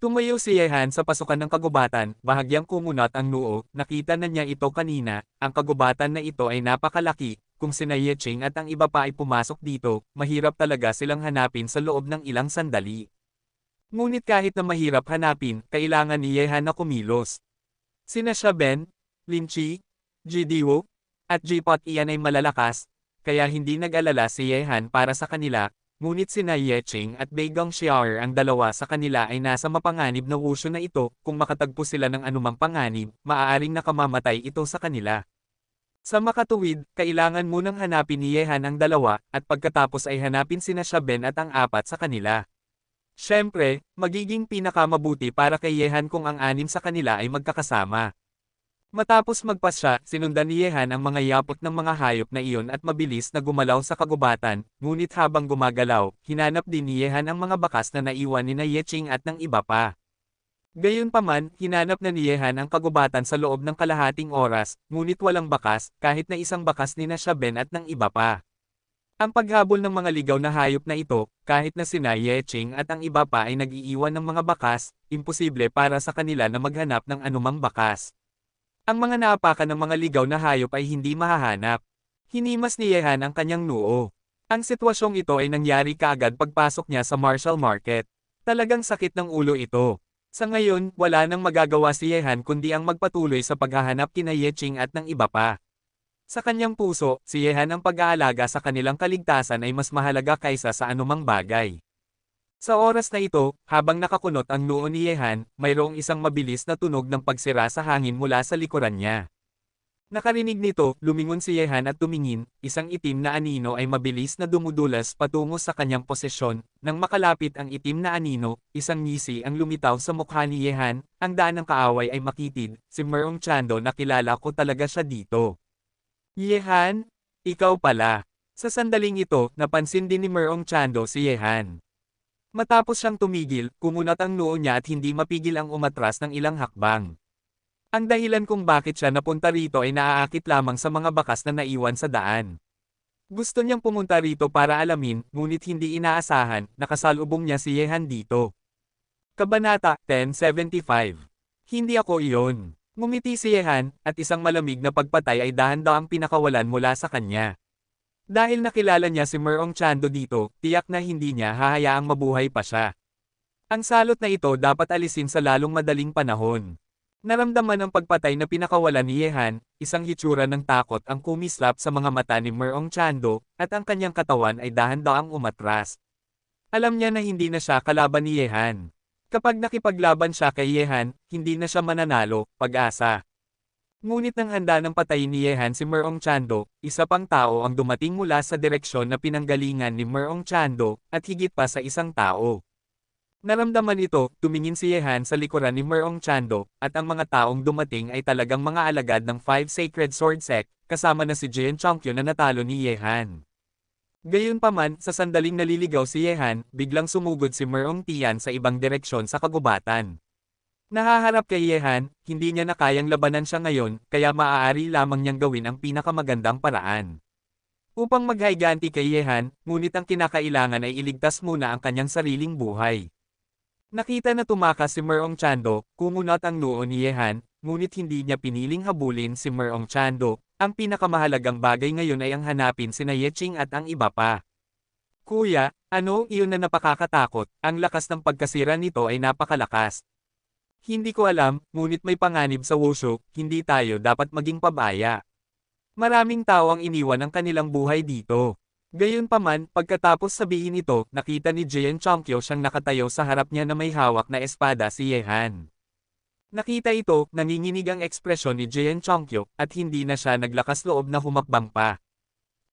[SPEAKER 1] Tumayo si Yehan sa pasukan ng kagubatan, bahagyang kumunat ang noo, nakita na niya ito kanina, ang kagubatan na ito ay napakalaki, kung sina Yeching at ang iba pa ay pumasok dito, mahirap talaga silang hanapin sa loob ng ilang sandali. Ngunit kahit na mahirap hanapin, kailangan ni Yehan na kumilos. Sina Ben, Linchi, Jidiwo, at Jipot iyan ay malalakas, kaya hindi nag-alala si Yehan para sa kanila, ngunit sina Yeching at Beigong Xiaoer ang dalawa sa kanila ay nasa mapanganib na wusyo na ito, kung makatagpo sila ng anumang panganib, maaaring nakamamatay ito sa kanila. Sa makatuwid, kailangan munang hanapin ni Yehan ang dalawa, at pagkatapos ay hanapin sina Ben at ang apat sa kanila. Siyempre, magiging pinakamabuti para kay Yehan kung ang anim sa kanila ay magkakasama. Matapos magpasya, sinundan ni Yehan ang mga yapot ng mga hayop na iyon at mabilis na gumalaw sa kagubatan, ngunit habang gumagalaw, hinanap din ni Yehan ang mga bakas na naiwan ni Yeching at ng iba pa. Gayunpaman, hinanap na ni Yehan ang kagubatan sa loob ng kalahating oras, ngunit walang bakas, kahit na isang bakas ni Ben at ng iba pa. Ang paghabol ng mga ligaw na hayop na ito, kahit na sina Yeching at ang iba pa ay nag-iiwan ng mga bakas, imposible para sa kanila na maghanap ng anumang bakas. Ang mga naapakan ng mga ligaw na hayop ay hindi mahahanap. Hinimas ni Yehan ang kanyang noo. Ang sitwasyong ito ay nangyari kaagad pagpasok niya sa Marshall Market. Talagang sakit ng ulo ito. Sa ngayon, wala nang magagawa si Yehan kundi ang magpatuloy sa paghahanap kina Yeching at ng iba pa. Sa kanyang puso, si Yehan ang pag-aalaga sa kanilang kaligtasan ay mas mahalaga kaysa sa anumang bagay. Sa oras na ito, habang nakakunot ang noo ni Yehan, mayroong isang mabilis na tunog ng pagsira sa hangin mula sa likuran niya. Nakarinig nito, lumingon si Yehan at tumingin, isang itim na anino ay mabilis na dumudulas patungo sa kanyang posisyon. Nang makalapit ang itim na anino, isang ngisi ang lumitaw sa mukha ni Yehan, ang daan ng kaaway ay makitid, si Merong Chando na kilala ko talaga siya dito. Yehan? Ikaw pala. Sa sandaling ito, napansin din ni Merong Chando si Yehan. Matapos siyang tumigil, kumunat ang noo niya at hindi mapigil ang umatras ng ilang hakbang. Ang dahilan kung bakit siya napunta rito ay naaakit lamang sa mga bakas na naiwan sa daan. Gusto niyang pumunta rito para alamin, ngunit hindi inaasahan, nakasalubong niya si Yehan dito. Kabanata 1075. Hindi ako iyon. Ngumiti si Yehan, at isang malamig na pagpatay ay dahan-dahang pinakawalan mula sa kanya. Dahil nakilala niya si Merong Chando dito, tiyak na hindi niya hahayaang mabuhay pa siya. Ang salot na ito dapat alisin sa lalong madaling panahon. Naramdaman ang pagpatay na pinakawalan ni Yehan, isang hitsura ng takot ang kumislap sa mga mata ni Merong Chando, at ang kanyang katawan ay dahan-dahang umatras. Alam niya na hindi na siya kalaban ni Yehan. Kapag nakipaglaban siya kay Yehan, hindi na siya mananalo, pag-asa. Ngunit nang handa ng patayin ni Yehan si Merong Chando, isa pang tao ang dumating mula sa direksyon na pinanggalingan ni Merong Chando, at higit pa sa isang tao. Naramdaman ito, tumingin si Yehan sa likuran ni Merong Chando, at ang mga taong dumating ay talagang mga alagad ng Five Sacred Sword Sect, kasama na si Jian Chongqio na natalo ni Yehan. Gayunpaman, sa sandaling naliligaw si Yehan, biglang sumugod si Merong Tian sa ibang direksyon sa kagubatan. Nahaharap kay Yehan, hindi niya na kayang labanan siya ngayon, kaya maaari lamang niyang gawin ang pinakamagandang paraan. Upang maghayganti kay Yehan, ngunit ang kinakailangan ay iligtas muna ang kanyang sariling buhay. Nakita na tumakas si Merong Chando, kumunat ang noo ni Yehan, ngunit hindi niya piniling habulin si Merong Chando. Ang pinakamahalagang bagay ngayon ay ang hanapin sina Yeching at ang iba pa. Kuya, ano iyon na napakakatakot, ang lakas ng pagkasira nito ay napakalakas. Hindi ko alam, ngunit may panganib sa wushu, hindi tayo dapat maging pabaya. Maraming tao ang iniwan ng kanilang buhay dito. Gayunpaman, pagkatapos sabihin ito, nakita ni Jian Chongqio siyang nakatayo sa harap niya na may hawak na espada si Yehan. Nakita ito, nanginginig ang ekspresyon ni Jian Chongqio, at hindi na siya naglakas loob na humakbang pa.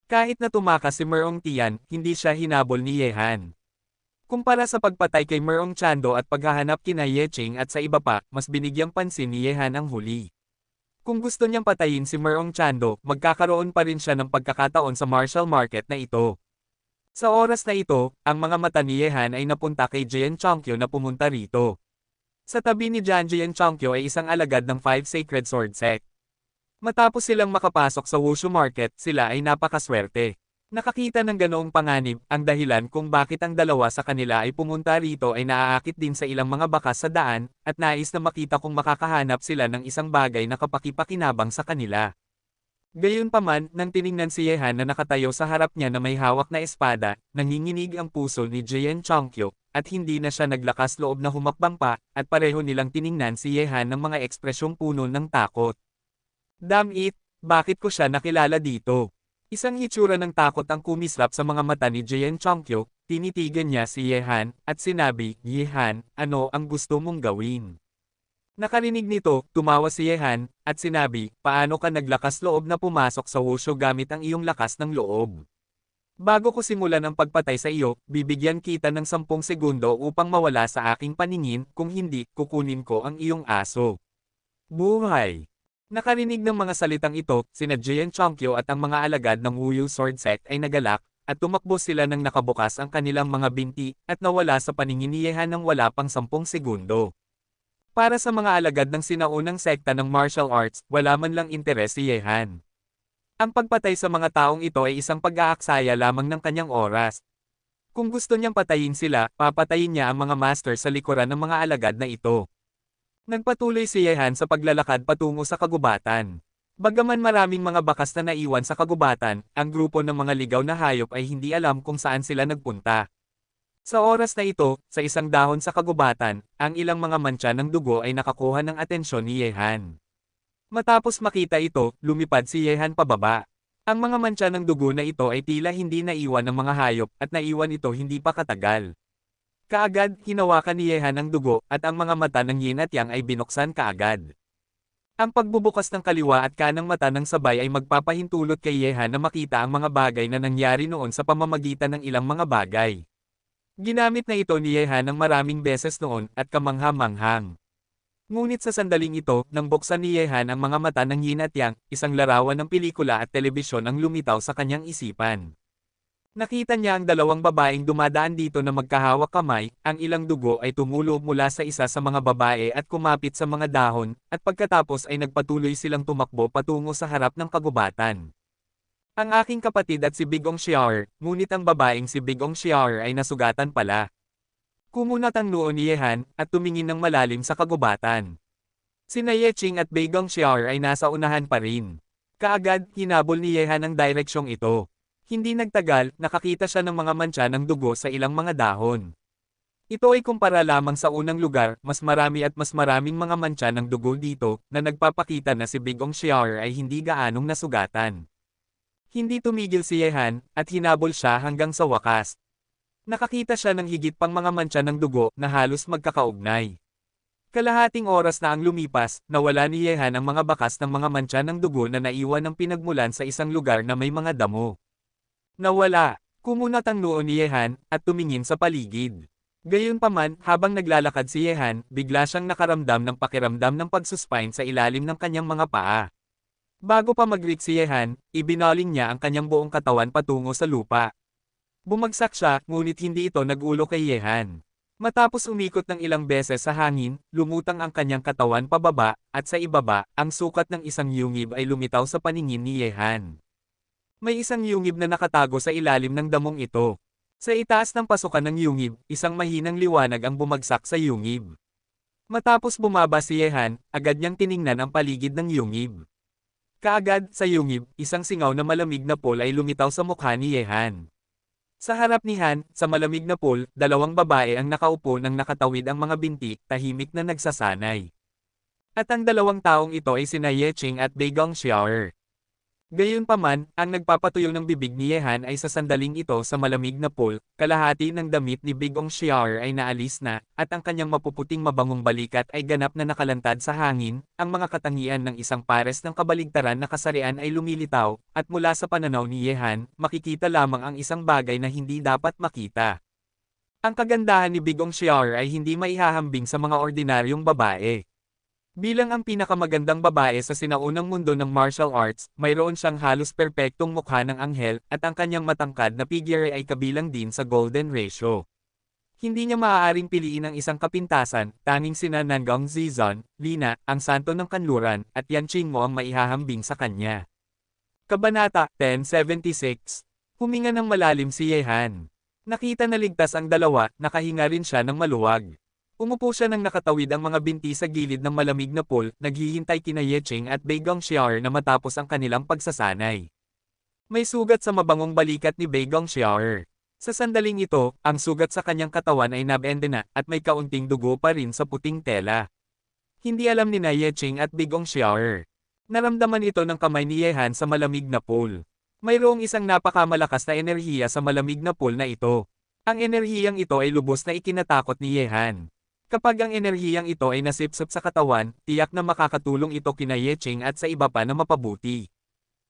[SPEAKER 1] Kahit na tumakas si Merong Tian, hindi siya hinabol ni Yehan. Kumpara sa pagpatay kay Merong Chando at paghahanap kina Ye Ching at sa iba pa, mas binigyang pansin ni Yehan ang huli. Kung gusto niyang patayin si Merong Chando, magkakaroon pa rin siya ng pagkakataon sa martial market na ito. Sa oras na ito, ang mga mata ni Yehan ay napunta kay Jian Chongqio na pumunta rito. Sa tabi ni Jian Chongqio ay isang alagad ng Five Sacred Sword Sect. Matapos silang makapasok sa Wushu Market, sila ay napakaswerte. Nakakita ng ganoong panganib, ang dahilan kung bakit ang dalawa sa kanila ay pumunta rito ay naaakit din sa ilang mga bakas sa daan, at nais na makita kung makakahanap sila ng isang bagay na kapakipakinabang sa kanila. Gayunpaman, nang tiningnan si Yehan na nakatayo sa harap niya na may hawak na espada, nanginginig ang puso ni Jian Chongqio, at hindi na siya naglakas loob na humakbang pa, at pareho nilang tiningnan si Yehan ng mga ekspresyong puno ng takot. Damn it, bakit ko siya nakilala dito? Isang hitsura ng takot ang kumislap sa mga mata ni Jian Chongqio, tinitigan niya si Yehan, at sinabi, Yehan, ano ang gusto mong gawin? Nakarinig nito, tumawa si Yehan, at sinabi, paano ka naglakas loob na pumasok sa wushu gamit ang iyong lakas ng loob? Bago ko simulan ang pagpatay sa iyo, bibigyan kita ng 10 segundo upang mawala sa aking paningin, kung hindi, kukunin ko ang iyong aso. Buhay! Nakarinig ng mga salitang ito, sina Jian Chongqio at ang mga alagad ng Wuyu Sword Sect ay nagalak, at tumakbo sila nang nakabukas ang kanilang mga binti, at nawala sa paningin ni Yehan ng wala pang 10 segundo. Para sa mga alagad ng sinaunang sekta ng martial arts, wala man lang interes si Yehan. Ang pagpatay sa mga taong ito ay isang pag-aaksaya lamang ng kanyang oras. Kung gusto niyang patayin sila, papatayin niya ang mga master sa likuran ng mga alagad na ito. Nagpatuloy si Yehan sa paglalakad patungo sa kagubatan. Bagaman maraming mga bakas na naiwan sa kagubatan, ang grupo ng mga ligaw na hayop ay hindi alam kung saan sila nagpunta. Sa oras na ito, sa isang dahon sa kagubatan, ang ilang mga mantsa ng dugo ay nakakuha ng atensyon ni Yehan. Matapos makita ito, lumipad si Yehan pababa. Ang mga mantsa ng dugo na ito ay tila hindi naiwan ng mga hayop, at naiwan ito hindi pa katagal. Kaagad, hinawakan ni Yehan ang dugo, at ang mga mata ng Yin at Yang ay binuksan kaagad. Ang pagbubukas ng kaliwa at kanang mata ng sabay ay magpapahintulot kay Yehan na makita ang mga bagay na nangyari noon sa pamamagitan ng ilang mga bagay. Ginamit na ito ni Yehan ng maraming beses noon, at kamangha-manghang. Ngunit sa sandaling ito, nang buksan ni Yehan ang mga mata ng Yin at Yang, isang larawan ng pelikula at telebisyon ang lumitaw sa kanyang isipan. Nakita niya ang dalawang babaeng dumadaan dito na magkahawak kamay, ang ilang dugo ay tumulo mula sa isa sa mga babae at kumapit sa mga dahon, at pagkatapos ay nagpatuloy silang tumakbo patungo sa harap ng kagubatan. Ang aking kapatid at si Big Ong Xiaoer, ngunit ang babaeng si Big Ong Xiaoer ay nasugatan pala. Kumunat ang noo ni Yehan, at tumingin ng malalim sa kagubatan. Sina Ye Ching at Big Ong Xiaoer ay nasa unahan pa rin. Kaagad, hinabol ni Yehan ang direksyong ito. Hindi nagtagal, nakakita siya ng mga mantsa ng dugo sa ilang mga dahon. Ito ay kumpara lamang sa unang lugar, mas marami at mas maraming mga mantsa ng dugo dito, na nagpapakita na si Big Ong Xiaoer ay hindi gaanong nasugatan. Hindi tumigil si Yehan, at hinabol siya hanggang sa wakas. Nakakita siya ng higit pang mga mantsa ng dugo na halos magkakaugnay. Kalahating oras na ang lumipas, nawala ni Yehan ang mga bakas ng mga mantsa ng dugo na naiwan ng pinagmulan sa isang lugar na may mga damo. Nawala. Kumunat ang noo ni Yehan, at tumingin sa paligid. Gayunpaman, habang naglalakad si Yehan, bigla siyang nakaramdam ng pakiramdam ng pagsuspine sa ilalim ng kanyang mga paa. Bago pa mag-reach si Yehan, ibinaling niya ang kanyang buong katawan patungo sa lupa. Bumagsak siya, ngunit hindi ito nag-ulo kay Yehan. Matapos umikot ng ilang beses sa hangin, lumutang ang kanyang katawan pababa, at sa ibaba, ang sukat ng isang yungib ay lumitaw sa paningin ni Yehan. May isang yungib na nakatago sa ilalim ng damong ito. Sa itaas ng pasukan ng yungib, isang mahinang liwanag ang bumagsak sa yungib. Matapos bumaba si Yehan, agad niyang tiningnan ang paligid ng yungib. Kaagad, sa yungib, isang singaw na malamig na pool ay lumitaw sa mukha ni Yehan. Sa harap ni Han, sa malamig na pool, dalawang babae ang nakaupo nang nakatawid ang mga binti, tahimik na nagsasanay. At ang dalawang taong ito ay sina Ye Ching at Big Ong Xiaoer. Gayunpaman, ang nagpapatuyo ng bibig ni Yehan ay sa sandaling ito sa malamig na pool, kalahati ng damit ni Bigong Xiaoer ay naalis na, at ang kanyang mapuputing mabangong balikat ay ganap na nakalantad sa hangin, ang mga katangian ng isang pares ng kabaligtaran na kasarian ay lumilitaw, at mula sa pananaw ni Yehan, makikita lamang ang isang bagay na hindi dapat makita. Ang kagandahan ni Bigong Xiaoer ay hindi maihahambing sa mga ordinaryong babae. Bilang ang pinakamagandang babae sa sinaunang mundo ng martial arts, mayroon siyang halos perpektong mukha ng anghel at ang kanyang matangkad na figure ay kabilang din sa golden ratio. Hindi niya maaaring piliin ang isang kapintasan, tanging sina Nangong Zizon, Lina, ang santo ng kanluran, at Yan Qingmo ang maihahambing sa kanya. Kabanata 1076. Huminga ng malalim si Yehan. Nakita na ligtas ang dalawa, nakahinga rin siya ng maluwag. Umupo siya nang nakatawid ang mga binti sa gilid ng malamig na pool, naghihintay kina Yeqing at Beigong Xiaoer na matapos ang kanilang pagsasanay. May sugat sa mabangong balikat ni Beigong Xiaoer. Sa sandaling ito, ang sugat sa kanyang katawan ay nabende na, at may kaunting dugo pa rin sa puting tela. Hindi alam ni Yeqing at Beigong Xiaoer. Naramdaman ito ng kamay ni Yehan sa malamig na pool. Mayroong isang napakamalakas na enerhiya sa malamig na pool na ito. Ang enerhiyang ito ay lubos na ikinatakot ni Yehan. Kapag ang enerhiyang ito ay nasipsip sa katawan, tiyak na makakatulong ito kina Yeqing at sa iba pa na mapabuti.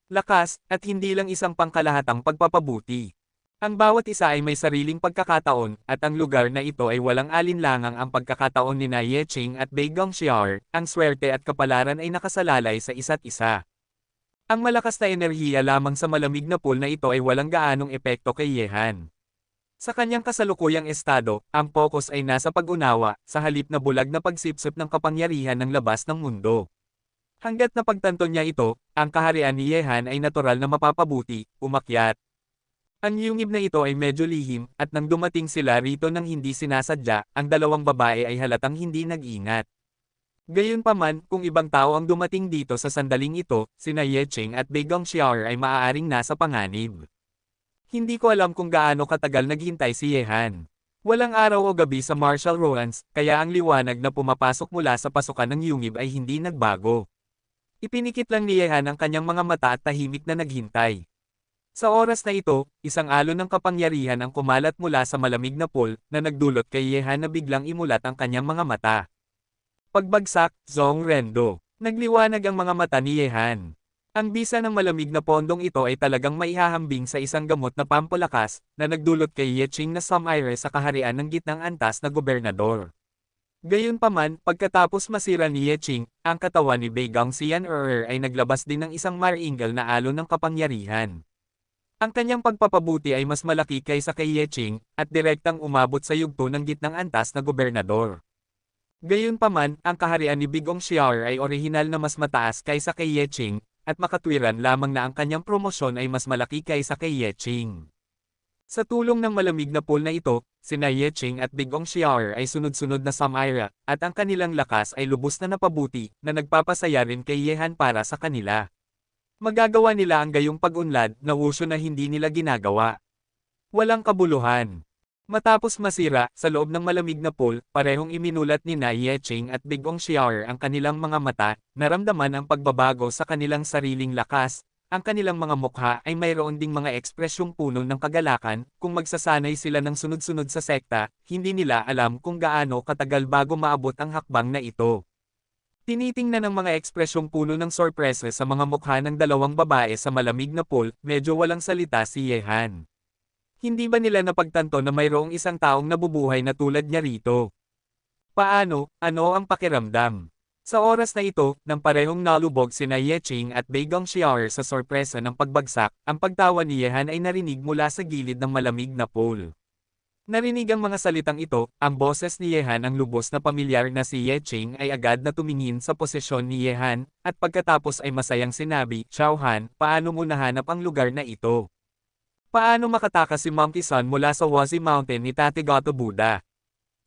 [SPEAKER 1] Lakas, at hindi lang isang pangkalahatang pagpapabuti. Ang bawat isa ay may sariling pagkakataon, at ang lugar na ito ay walang alinlangang ang pagkakataon ni Yeqing at Beigong Xiaoer, ang swerte at kapalaran ay nakasalalay sa isa't isa. Ang malakas na enerhiya lamang sa malamig na pool na ito ay walang gaanong epekto kay Yehan. Sa kanyang kasalukuyang estado, ang focus ay nasa pag-unawa, sa halip na bulag na pagsipsip ng kapangyarihan ng labas ng mundo. Hanggat napagtanto niya ito, ang kaharian ni Yehan ay natural na mapapabuti, umakyat. Ang yungib na ito ay medyo lihim, at nang dumating sila rito nang hindi sinasadya, ang dalawang babae ay halatang hindi nag-ingat. Gayunpaman, kung ibang tao ang dumating dito sa sandaling ito, sina Yeqing at Beigong Xiaoer ay maaaring nasa panganib. Hindi ko alam kung gaano katagal naghintay si Yehan. Walang araw o gabi sa martial ruins, kaya ang liwanag na pumapasok mula sa pasukan ng yungib ay hindi nagbago. Ipinikit lang ni Yehan ang kanyang mga mata at tahimik na naghintay. Sa oras na ito, isang alon ng kapangyarihan ang kumalat mula sa malamig na pool, na nagdulot kay Yehan na biglang imulat ang kanyang mga mata. Pagbagsak, Zhong Rendo. Nagliwanag ang mga mata ni Yehan. Ang bisa ng malamig na pondong ito ay talagang maihahambing sa isang gamot na pampalakas, na nagdulot kay Yeqing na sumaire sa kaharian ng gitnang antas na gobernador. Gayunpaman, pagkatapos masira ni Yeqing, ang katawan ni Beigong Xiaoer ay naglabas din ng isang maringal na alon ng kapangyarihan. Ang kanyang pagpapabuti ay mas malaki kaysa kay Yeqing, at direktang umabot sa yugto ng gitnang antas na gobernador. Gayunpaman, ang kaharian ni Beigong Xiaoer ay orihinal na mas mataas kaysa kay Yeqing, at makatwiran lamang na ang kanyang promosyon ay mas malaki kaysa kay Yeqing. Sa tulong ng malamig na pool na ito, sina Yeqing at Beigong Xiaoer ay sunod-sunod na sumaira, at ang kanilang lakas ay lubos na napabuti, na nagpapasaya rin kay Yehan para sa kanila. Magagawa nila ang gayong pag-unlad na wushu na hindi nila ginagawa. Walang kabuluhan. Matapos masira, sa loob ng malamig na pool, parehong iminulat ni Yeqing at Beigong Xiaoer ang kanilang mga mata, naramdaman ang pagbabago sa kanilang sariling lakas, ang kanilang mga mukha ay mayroon ding mga ekspresyong puno ng kagalakan, kung magsasanay sila ng sunod-sunod sa sekta, hindi nila alam kung gaano katagal bago maabot ang hakbang na ito. Tinitingnan ng mga ekspresyong puno ng sorpresa sa mga mukha ng dalawang babae sa malamig na pool, medyo walang salita si Yehan. Hindi ba nila napagtanto na mayroong isang taong nabubuhay na tulad niya rito? Paano, ano ang pakiramdam? Sa oras na ito, nang parehong nalubog sina Yeqing at Beigong Xiaoer sa sorpresa ng pagbagsak, ang pagtawa ni Yehan ay narinig mula sa gilid ng malamig na pool. Narinig ang mga salitang ito, ang boses ni Yehan ang lubos na pamilyar na si Yeqing ay agad na tumingin sa posisyon ni Yehan, at pagkatapos ay masayang sinabi, "Xiaohan, paano mo nahanap ang lugar na ito? Paano makatakas si Monkey Sun mula sa Wazi Mountain ni Tategato Buddha?"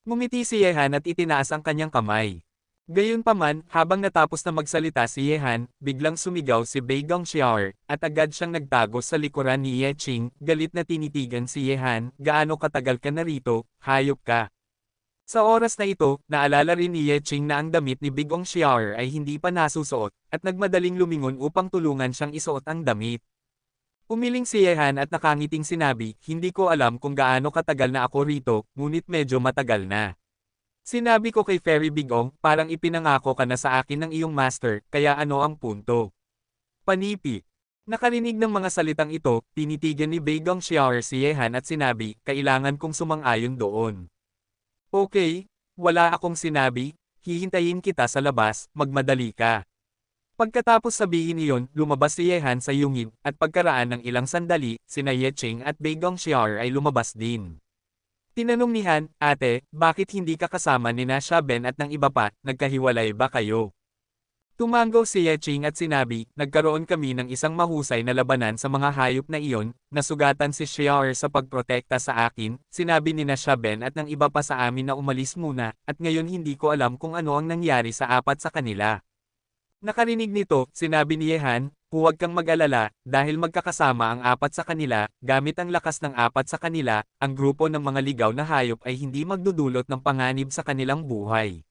[SPEAKER 1] Ngumiti si Yehan at itinaas ang kanyang kamay. Gayunpaman, habang natapos na magsalita si Yehan, biglang sumigaw si Beigong Xiaoer, at agad siyang nagtago sa likuran ni Yeqing, galit na tinitigan si Yehan, "Gaano katagal ka narito, hayop ka?" Sa oras na ito, naalala rin ni Ye Ching na ang damit ni Big Ong Xiaoer ay hindi pa nasusuot, at nagmadaling lumingon upang tulungan siyang isuot ang damit. Umiling si Yehan at nakangiting sinabi, hindi ko alam kung gaano katagal na ako rito, ngunit medyo matagal na. Sinabi ko kay Fairy Big Ong, parang ipinangako ka na sa akin ng iyong master, kaya ano ang punto? Panipi. Nakarinig ng mga salitang ito, tinitigan ni Big Ong Xiaoer si Yehan at sinabi, kailangan kong sumang-ayon doon. Okay, wala akong sinabi, hihintayin kita sa labas, magmadali ka. Pagkatapos sabihin iyon, lumabas si Yehan sa yungin, at pagkaraan ng ilang sandali, sina Ye Ching at Big Ong Xiaoer ay lumabas din. Tinanong ni Han, ate, bakit hindi ka kasama ni na Ben at ng iba pa, nagkahiwalay ba kayo? Tumango si Ye Ching at sinabi, nagkaroon kami ng isang mahusay na labanan sa mga hayop na iyon, nasugatan si Xiaoer sa pagprotekta sa akin, sinabi ni na Ben at ng iba pa sa amin na umalis muna, at ngayon hindi ko alam kung ano ang nangyari sa apat sa kanila. Nakarinig nito, sinabi ni Yehan, huwag kang mag-alala, dahil magkakasama ang apat sa kanila, gamit ang lakas ng apat sa kanila, ang grupo ng mga ligaw na hayop ay hindi magdudulot ng panganib sa kanilang buhay.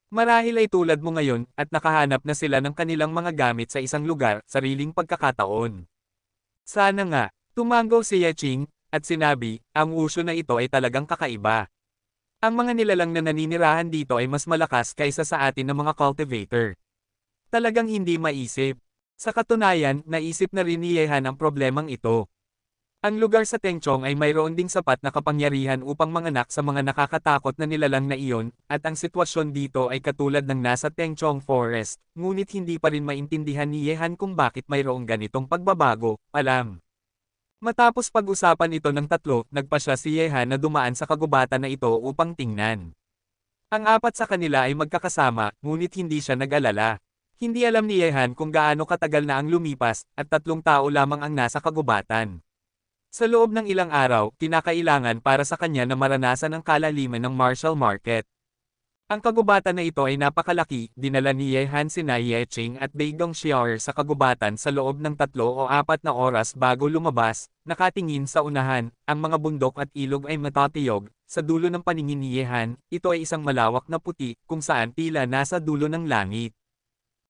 [SPEAKER 1] Marahil ay tulad mo ngayon, at nakahanap na sila ng kanilang mga gamit sa isang lugar, sariling pagkakataon. Sana nga, tumango si Ye Ching, at sinabi, ang wushu na ito ay talagang kakaiba. Ang mga nilalang na naninirahan dito ay mas malakas kaysa sa atin ng mga cultivator. Talagang hindi maisip. Sa katunayan, naisip na rin ni Yehan ang problemang ito. Ang lugar sa Tengchong ay mayroon ding sapat na kapangyarihan upang manganak sa mga nakakatakot na nilalang na iyon, at ang sitwasyon dito ay katulad ng nasa Tengchong Forest, ngunit hindi pa rin maintindihan ni Yehan kung bakit mayroong ganitong pagbabago, alam. Matapos pag-usapan ito ng tatlo, nagpasya si Yehan na dumaan sa kagubatan na ito upang tingnan. Ang apat sa kanila ay magkakasama, ngunit hindi siya nag-alala. Hindi alam ni Yehan kung gaano katagal na ang lumipas, at 3 tao lamang ang nasa kagubatan. Sa loob ng ilang araw, kinakailangan para sa kanya na maranasan ang kalaliman ng martial market. Ang kagubatan na ito ay napakalaki, dinala ni Yehan sina Ye Ching at Big Ong Xiaoer sa kagubatan sa loob ng 3 o 4 na oras bago lumabas, nakatingin sa unahan, ang mga bundok at ilog ay matatiyog, sa dulo ng paningin ni Yehan, ito ay isang malawak na puti, kung saan tila nasa dulo ng langit.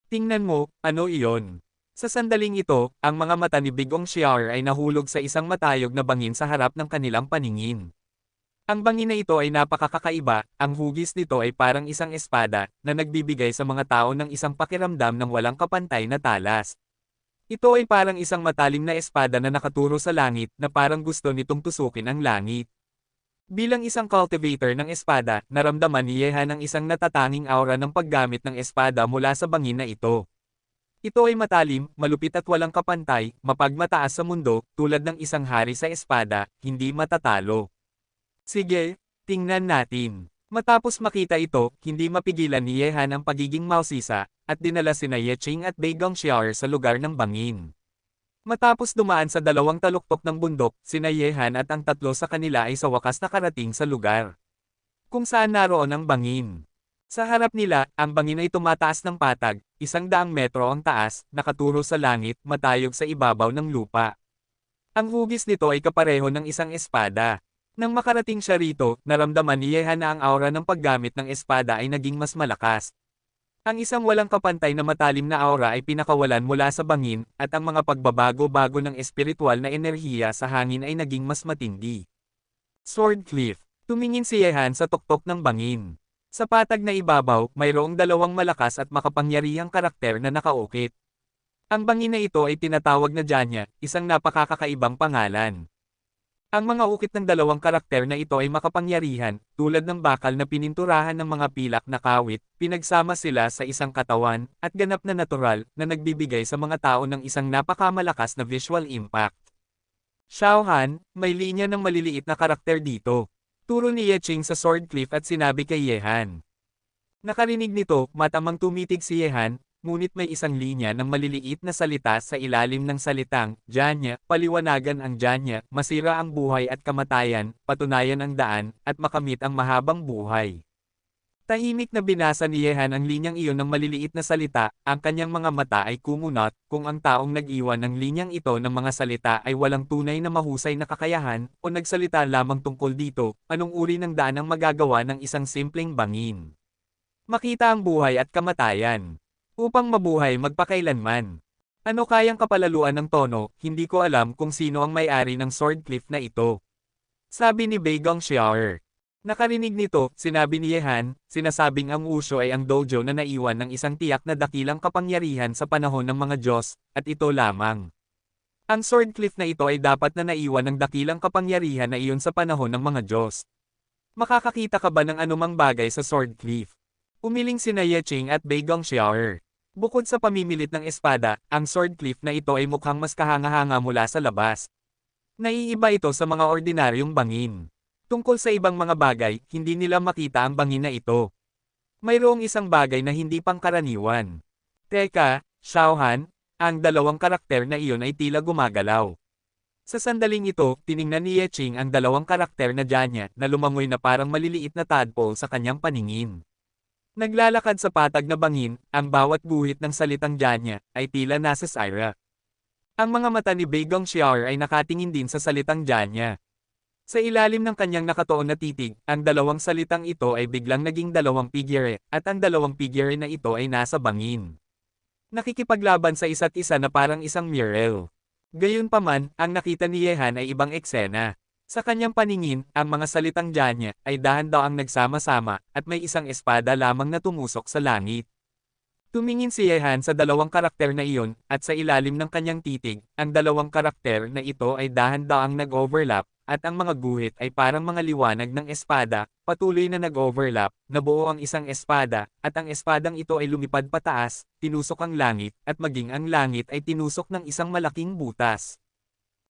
[SPEAKER 1] Tingnan mo, ano iyon? Sa sandaling ito, ang mga mata ni Big Ong Xiaoer ay nahulog sa isang matayog na bangin sa harap ng kanilang paningin. Ang bangin na ito ay napakakaiba, ang hugis nito ay parang isang espada, na nagbibigay sa mga tao ng isang pakiramdam ng walang kapantay na talas. Ito ay parang isang matalim na espada na nakaturo sa langit, na parang gusto nitong tusukin ang langit. Bilang isang cultivator ng espada, naramdaman ni Yehan ang isang natatanging aura ng paggamit ng espada mula sa bangin na ito. Ito ay matalim, malupit at walang kapantay, mapagmataas sa mundo, tulad ng isang hari sa espada, hindi matatalo. Sige, tingnan natin. Matapos makita ito, hindi mapigilan ni Yehan ang pagiging mausisa, at dinala sina Ye Ching at Big Ong Xiaoer sa lugar ng bangin. Matapos dumaan sa 2 taluktok ng bundok, sina Yehan at ang 3 sa kanila ay sa wakas nakarating sa lugar kung saan naroon ang bangin. Sa harap nila, ang bangin ay tumataas ng patag, 100 metro ang taas, nakaturo sa langit, matayog sa ibabaw ng lupa. Ang hugis nito ay kapareho ng isang espada. Nang makarating siya rito, naramdaman ni Yehan na ang aura ng paggamit ng espada ay naging mas malakas. Ang isang walang kapantay na matalim na aura ay pinakawalan mula sa bangin, at ang mga pagbabago-bago ng espiritual na enerhiya sa hangin ay naging mas matindi. Sword Cliff. Tumingin si Yehan sa tuktok ng bangin. Sa patag na ibabaw, mayroong 2 malakas at makapangyarihang karakter na nakaukit. Ang bangin na ito ay tinatawag na Janya, isang napakakakaibang pangalan. Ang mga ukit ng 2 karakter na ito ay makapangyarihan, tulad ng bakal na pininturahan ng mga pilak na kawit, pinagsama sila sa isang katawan, at ganap na natural, na nagbibigay sa mga tao ng isang napakamalakas na visual impact. Xiaohan, may linya ng maliliit na karakter dito. Turo ni Ye Ching sa Sword Cliff at sinabi kay Yehan. Nakarinig nito, matamang tumitig si Yehan, ngunit may isang linya ng maliliit na salita sa ilalim ng salitang, Janya, paliwanagan ang Janya, masira ang buhay at kamatayan, patunayan ang daan, at makamit ang mahabang buhay. Tahimik na binasa ni Yehan ang linyang iyon ng maliliit na salita, ang kanyang mga mata ay kumunot, kung ang taong nag-iwan ng linyang ito ng mga salita ay walang tunay na mahusay na kakayahan, o nagsalita lamang tungkol dito, anong uri ng daan ang magagawa ng isang simpleng bangin? Makita ang buhay at kamatayan. Upang mabuhay magpakailanman. Ano kayang kapalaluan ng tono, hindi ko alam kung sino ang may-ari ng Swordcliff na ito. Sabi ni Baigong Xiaoer. Nakarinig nito, sinabi ni Yehan, sinasabing ang Wushu ay ang dojo na naiwan ng isang tiyak na dakilang kapangyarihan sa panahon ng mga Diyos, at ito lamang. Ang Swordcliff na ito ay dapat na naiwan ng dakilang kapangyarihan na iyon sa panahon ng mga Diyos. Makakakita ka ba ng anumang bagay sa Swordcliff? Umiling sina Ye Qing at Baigong Xiaoer. Bukod sa pamimilit ng espada, ang Swordcliff na ito ay mukhang mas kahanga-hanga mula sa labas. Naiiba ito sa mga ordinaryong bangin. Tungkol sa ibang mga bagay, hindi nila makita ang bangin na ito. Mayroong isang bagay na hindi pangkaraniwan. Teka, Xiaohan, ang dalawang karakter na iyon ay tila gumagalaw. Sa sandaling ito, tiningnan ni Ye Qing ang dalawang karakter na Janya na lumangoy na parang maliliit na tadpole sa kanyang paningin. Naglalakad sa patag na bangin, ang bawat guhit ng salitang Janya ay tila nasa Syra. Ang mga mata ni Baigong Xiaoer ay nakatingin din sa salitang Janya. Sa ilalim ng kanyang nakatuon na titig, ang dalawang salitang ito ay biglang naging dalawang figure, at ang dalawang figure na ito ay nasa bangin. Nakikipaglaban sa isa't isa na parang isang mural. Gayunpaman, ang nakita ni Yehan ay ibang eksena. Sa kanyang paningin, ang mga salitang Janya ay dahan-daang nagsama-sama, at may isang espada lamang na tumusok sa langit. Tumingin si Yehan sa dalawang karakter na iyon, at sa ilalim ng kanyang titig, ang dalawang karakter na ito ay dahan-daang nag-overlap, at ang mga guhit ay parang mga liwanag ng espada, patuloy na nag-overlap, nabuo ang isang espada, at ang espadang ito ay lumipad pataas, tinusok ang langit, at maging ang langit ay tinusok ng isang malaking butas.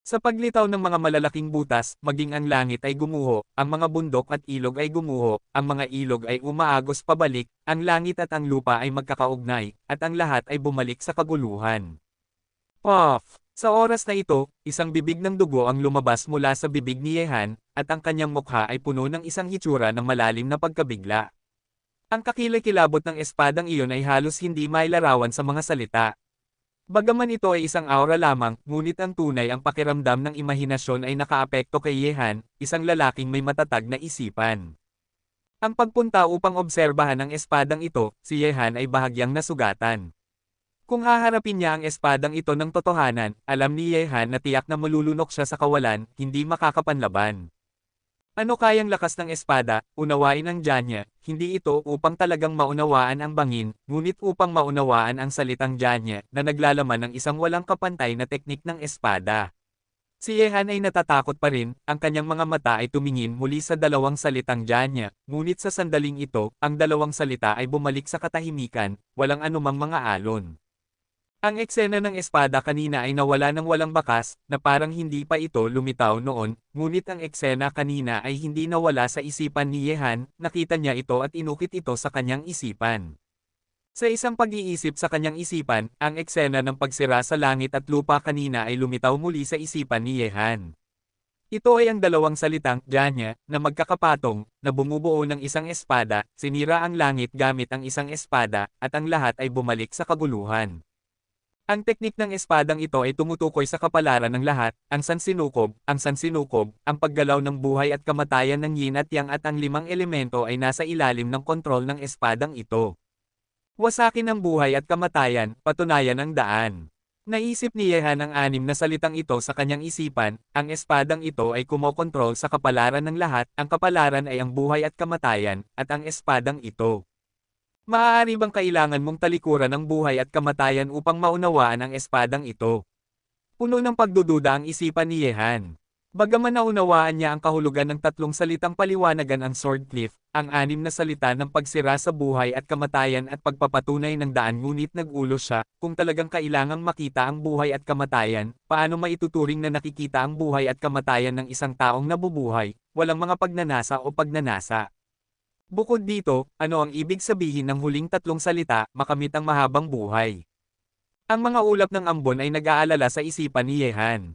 [SPEAKER 1] Sa paglitaw ng mga malalaking butas, maging ang langit ay gumuho, ang mga bundok at ilog ay gumuho, ang mga ilog ay umaagos pabalik, ang langit at ang lupa ay magkakaugnay, at ang lahat ay bumalik sa kaguluhan. Puff! Sa oras na ito, isang bibig ng dugo ang lumabas mula sa bibig ni Yehan, at ang kanyang mukha ay puno ng isang hitsura ng malalim na pagkabigla. Ang kakilakilabot ng espadang iyon ay halos hindi mailarawan sa mga salita. Bagaman ito ay isang aura lamang, ngunit ang tunay ang pakiramdam ng imahinasyon ay nakaapekto kay Yehan, isang lalaking may matatag na isipan. Ang pagpunta upang obserbahan ang espadang ito, si Yehan ay bahagyang nasugatan. Kung haharapin niya ang espadang ito ng totohanan, alam ni Yehan na tiyak na malulunok siya sa kawalan, hindi makakapanlaban. Ano kayang lakas ng espada, unawain ang Janya, hindi ito upang talagang maunawaan ang bangin, ngunit upang maunawaan ang salitang Janya na naglalaman ng isang walang kapantay na teknik ng espada. Si Yehan ay natatakot pa rin, ang kanyang mga mata ay tumingin muli sa dalawang salitang Janya, ngunit sa sandaling ito, ang dalawang salita ay bumalik sa katahimikan, walang anumang mga alon. Ang eksena ng espada kanina ay nawala ng walang bakas, na parang hindi pa ito lumitaw noon, ngunit ang eksena kanina ay hindi nawala sa isipan ni Yehan, nakita niya ito at inukit ito sa kanyang isipan. Sa isang pag-iisip sa kanyang isipan, ang eksena ng pagsira sa langit at lupa kanina ay lumitaw muli sa isipan ni Yehan. Ito ay ang dalawang salitang, Janya, na magkakapatong, na bumubuo ng isang espada, sinira ang langit gamit ang isang espada, at ang lahat ay bumalik sa kaguluhan. Ang teknik ng espadang ito ay tumutukoy sa kapalaran ng lahat, ang sansinukob, ang paggalaw ng buhay at kamatayan ng yin at yang at ang limang elemento ay nasa ilalim ng kontrol ng espadang ito. Wasakin ang buhay at kamatayan, patunayan ang daan. Naisip ni Yehan ang anim na salitang ito sa kanyang isipan, ang espadang ito ay kumokontrol sa kapalaran ng lahat, ang kapalaran ay ang buhay at kamatayan, at ang espadang ito. Maaari bang kailangan mong talikuran ang buhay at kamatayan upang maunawaan ang espadang ito? Puno ng pagdududa ang isipan ni Yehan. Bagaman naunawaan niya ang kahulugan ng tatlong salitang paliwanagan ang Swordcliff, ang anim na salita ng pagsira sa buhay at kamatayan at pagpapatunay ng daan ngunit nag-ulos siya, kung talagang kailangang makita ang buhay at kamatayan, paano maituturing na nakikita ang buhay at kamatayan ng isang taong nabubuhay, walang mga pagnanasa o pagnanasa? Bukod dito, ano ang ibig sabihin ng huling tatlong salita, makamit ang mahabang buhay? Ang mga ulap ng ambon ay nag-aalala sa isipan ni Yehan.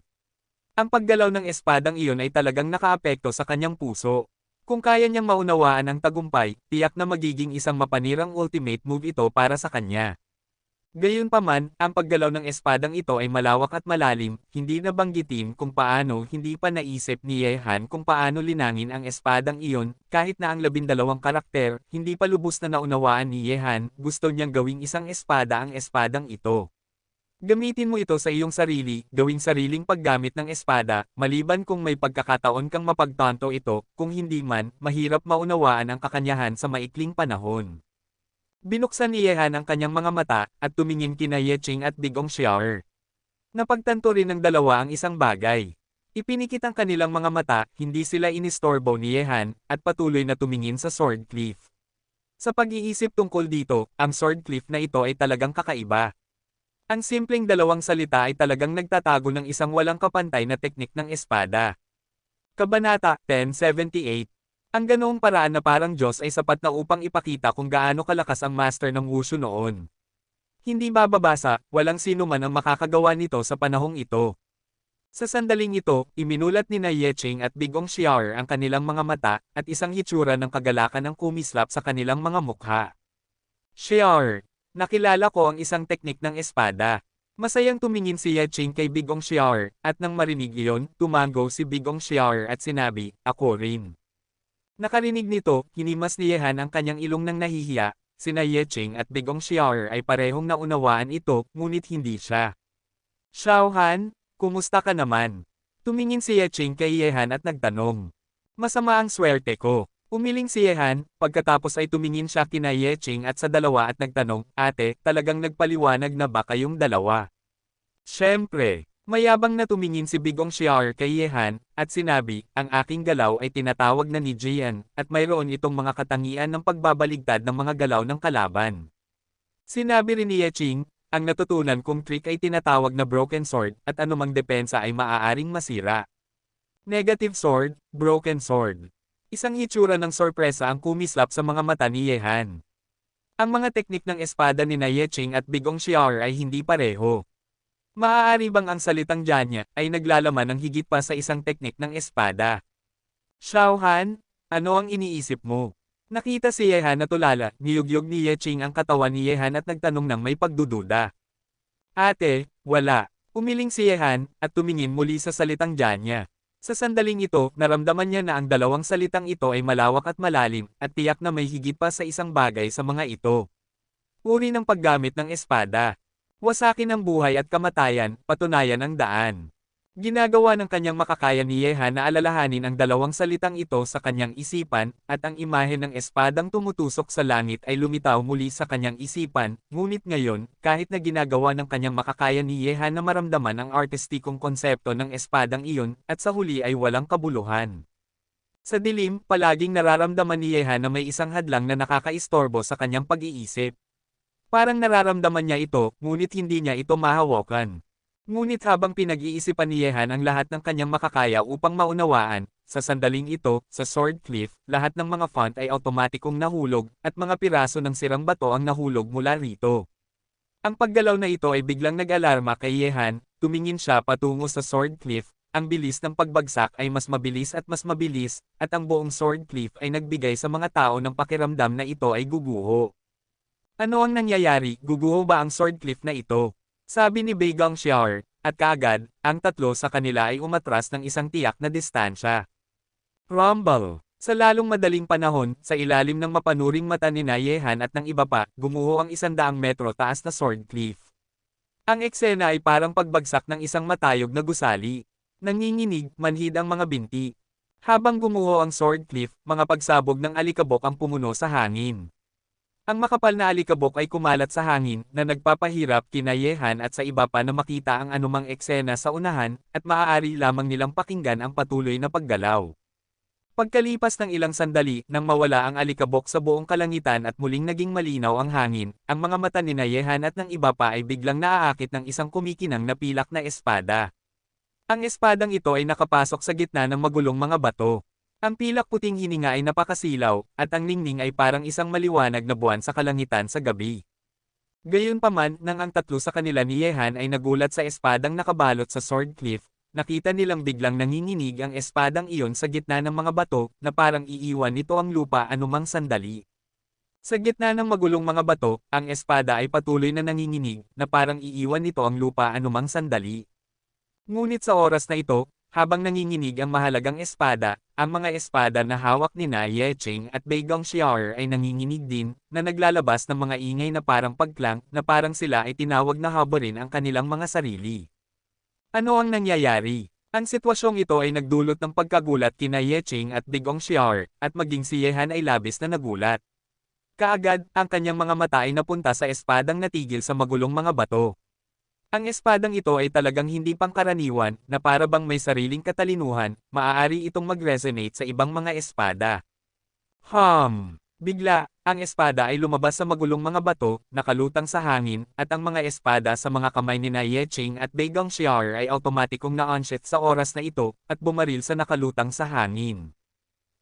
[SPEAKER 1] Ang paggalaw ng espadang iyon ay talagang nakaapekto sa kanyang puso. Kung kaya niyang maunawaan ang tagumpay, tiyak na magiging isang mapanirang ultimate move ito para sa kanya. Gayunpaman, ang paggalaw ng espadang ito ay malawak at malalim, hindi nabanggitin kung paano hindi pa naisip ni Yehan kung paano linangin ang espadang iyon, kahit na ang 12 karakter, hindi pa lubos na naunawaan ni Yehan, gusto niyang gawing isang espada ang espadang ito. Gamitin mo ito sa iyong sarili, gawing sariling paggamit ng espada, maliban kung may pagkakataon kang mapagtanto ito, kung hindi man, mahirap maunawaan ang kakanyahan sa maikling panahon. Binuksan ni Yehan ang kanyang mga mata, at tumingin kina Yeching at Bigong Xiaoer. Napagtanto rin ng dalawa ang isang bagay. Ipinikit ang kanilang mga mata, hindi sila inistorbo ni Yehan, at patuloy na tumingin sa Sword Cliff. Sa pag-iisip tungkol dito, ang Sword Cliff na ito ay talagang kakaiba. Ang simpleng dalawang salita ay talagang nagtatago ng isang walang kapantay na teknik ng espada. Kabanata 1078. Ang ganoong paraan na parang Diyos ay sapat na upang ipakita kung gaano kalakas ang master ng wushu noon. Hindi mababasa, walang sino man ang makakagawa nito sa panahong ito. Sa sandaling ito, iminulat ni na Yeching at Bigong Xiaoer ang kanilang mga mata, at isang hitsura ng kagalakan ang kumislap sa kanilang mga mukha. Xiaoer, nakilala ko ang isang teknik ng espada. Masayang tumingin si Yeching kay Bigong Xiaoer, at nang marinig iyon, tumango si Bigong Xiaoer at sinabi, "Ako rin." Nakarinig nito, hinimas ni Yehan ang kanyang ilong ng nahihiya, sina Yeching at Bigong Xiaoer ay parehong naunawaan ito, ngunit hindi siya. "Xiaohan, kumusta ka naman?" Tumingin si Yeching kay Yehan at nagtanong. "Masama ang swerte ko." Umiling si Yehan, pagkatapos ay tumingin siya kina Yeching at sa dalawa at nagtanong, "Ate, talagang nagpaliwanag na ba kayong dalawa?" Siyempre, mayabang na tumingin si Bigong Xiaoer kay Yehan, at sinabi, "Ang aking galaw ay tinatawag na ni Jian, at mayroon itong mga katangian ng pagbabaligtad ng mga galaw ng kalaban." Sinabi rin ni Yeching, "Ang natutunan kong trick ay tinatawag na Broken Sword, at anumang depensa ay maaaring masira." Negative Sword, Broken Sword. Isang hitsura ng sorpresa ang kumislap sa mga mata ni Yehan. Ang mga teknik ng espada ni na Yeching at Bigong Xiaoer ay hindi pareho. Maaari bang ang salitang Jianya ay naglalaman ng higit pa sa isang teknik ng espada? "Xiaohan, ano ang iniisip mo?" Nakita si Yehan na tulala, niyugyog ni Yeching ang katawan ni Yehan at nagtanong ng may pagdududa. "Ate, wala." Umiling si Yehan, at tumingin muli sa salitang Jianya. Sa sandaling ito, naramdaman niya na ang dalawang salitang ito ay malawak at malalim, at tiyak na may higit pa sa isang bagay sa mga ito. Uri ng paggamit ng espada. Wasakin ang buhay at kamatayan, patunayan ang daan. Ginagawa ng kanyang makakaya ni Yehan na alalahanin ang dalawang salitang ito sa kanyang isipan, at ang imahe ng espadang tumutusok sa langit ay lumitaw muli sa kanyang isipan, ngunit ngayon, kahit na ginagawa ng kanyang makakaya ni Yehan na maramdaman ang artistikong konsepto ng espadang iyon, at sa huli ay walang kabuluhan. Sa dilim, palaging nararamdaman ni Yehan na may isang hadlang na nakakaistorbo sa kanyang pag-iisip. Parang nararamdaman niya ito, ngunit hindi niya ito mahawakan. Ngunit habang pinag-iisipan ni Yehan ang lahat ng kanyang makakaya upang maunawaan, sa sandaling ito, sa Sword Cliff, lahat ng mga font ay automatikong nahulog, at mga piraso ng sirang bato ang nahulog mula rito. Ang paggalaw na ito ay biglang nag-alarma kay Yehan, tumingin siya patungo sa Sword Cliff, ang bilis ng pagbagsak ay mas mabilis, at ang buong Sword Cliff ay nagbigay sa mga tao ng pakiramdam na ito ay guguho. Ano ang nangyayari, guguho ba ang Sword Cliff na ito? Sabi ni Bigong Xiaoer, at kaagad, ang tatlo sa kanila ay umatras ng isang tiyak na distansya. Rumble. Sa lalong madaling panahon, sa ilalim ng mapanuring mata ni na Yehan at ng iba pa, gumuho ang 100 metro taas na Sword Cliff. Ang eksena ay parang pagbagsak ng isang matayog na gusali. Nanginginig, manhid ang mga binti. Habang gumuho ang Sword Cliff, mga pagsabog ng alikabok ang pumuno sa hangin. Ang makapal na alikabok ay kumalat sa hangin, na nagpapahirap kina Yehan at sa iba pa na makita ang anumang eksena sa unahan, at maaari lamang nilang pakinggan ang patuloy na paggalaw. Pagkalipas ng ilang sandali, nang mawala ang alikabok sa buong kalangitan at muling naging malinaw ang hangin, ang mga mata ni na Yehan at ng iba pa ay biglang naaakit ng isang kumikinang na pilak na espada. Ang espadang ito ay nakapasok sa gitna ng magulong mga bato. Ang pilak puting hininga ay napakasilaw, at ang ningning ay parang isang maliwanag na buwan sa kalangitan sa gabi. Gayunpaman, nang ang tatlo sa kanila ni Yehan ay nagulat sa espadang nakabalot sa Sword Cliff, nakita nilang biglang nanginginig ang espadang iyon sa gitna ng mga bato na parang iiwan nito ang lupa anumang sandali. Sa gitna ng magulong mga bato, ang espada ay patuloy na nanginginig na parang iiwan nito ang lupa anumang sandali. Ngunit sa oras na ito, habang nanginginig ang mahalagang espada, ang mga espada na hawak ni Na Yecheng at Bei Gongxiao ay nanginginig din, na naglalabas ng mga ingay na parang pagklang na parang sila ay tinawag na habarin ang kanilang mga sarili. Ano ang nangyayari? Ang sitwasyong ito ay nagdulot ng pagkagulat kina Yecheng at Bei Gongxiao, at maging si Yehan ay labis na nagulat. Kaagad, ang kanyang mga mata ay napunta sa espadang natigil sa magulong mga bato. Ang espadang ito ay talagang hindi pangkaraniwan, na para bang may sariling katalinuhan, maaari itong mag-resonate sa ibang mga espada. Bigla, ang espada ay lumabas sa magulong mga bato, nakalutang sa hangin, at ang mga espada sa mga kamay ni Na Yecheng at Bei Gongxiao ay automatikong na-unsheath sa oras na ito, at bumaril sa nakalutang sa hangin.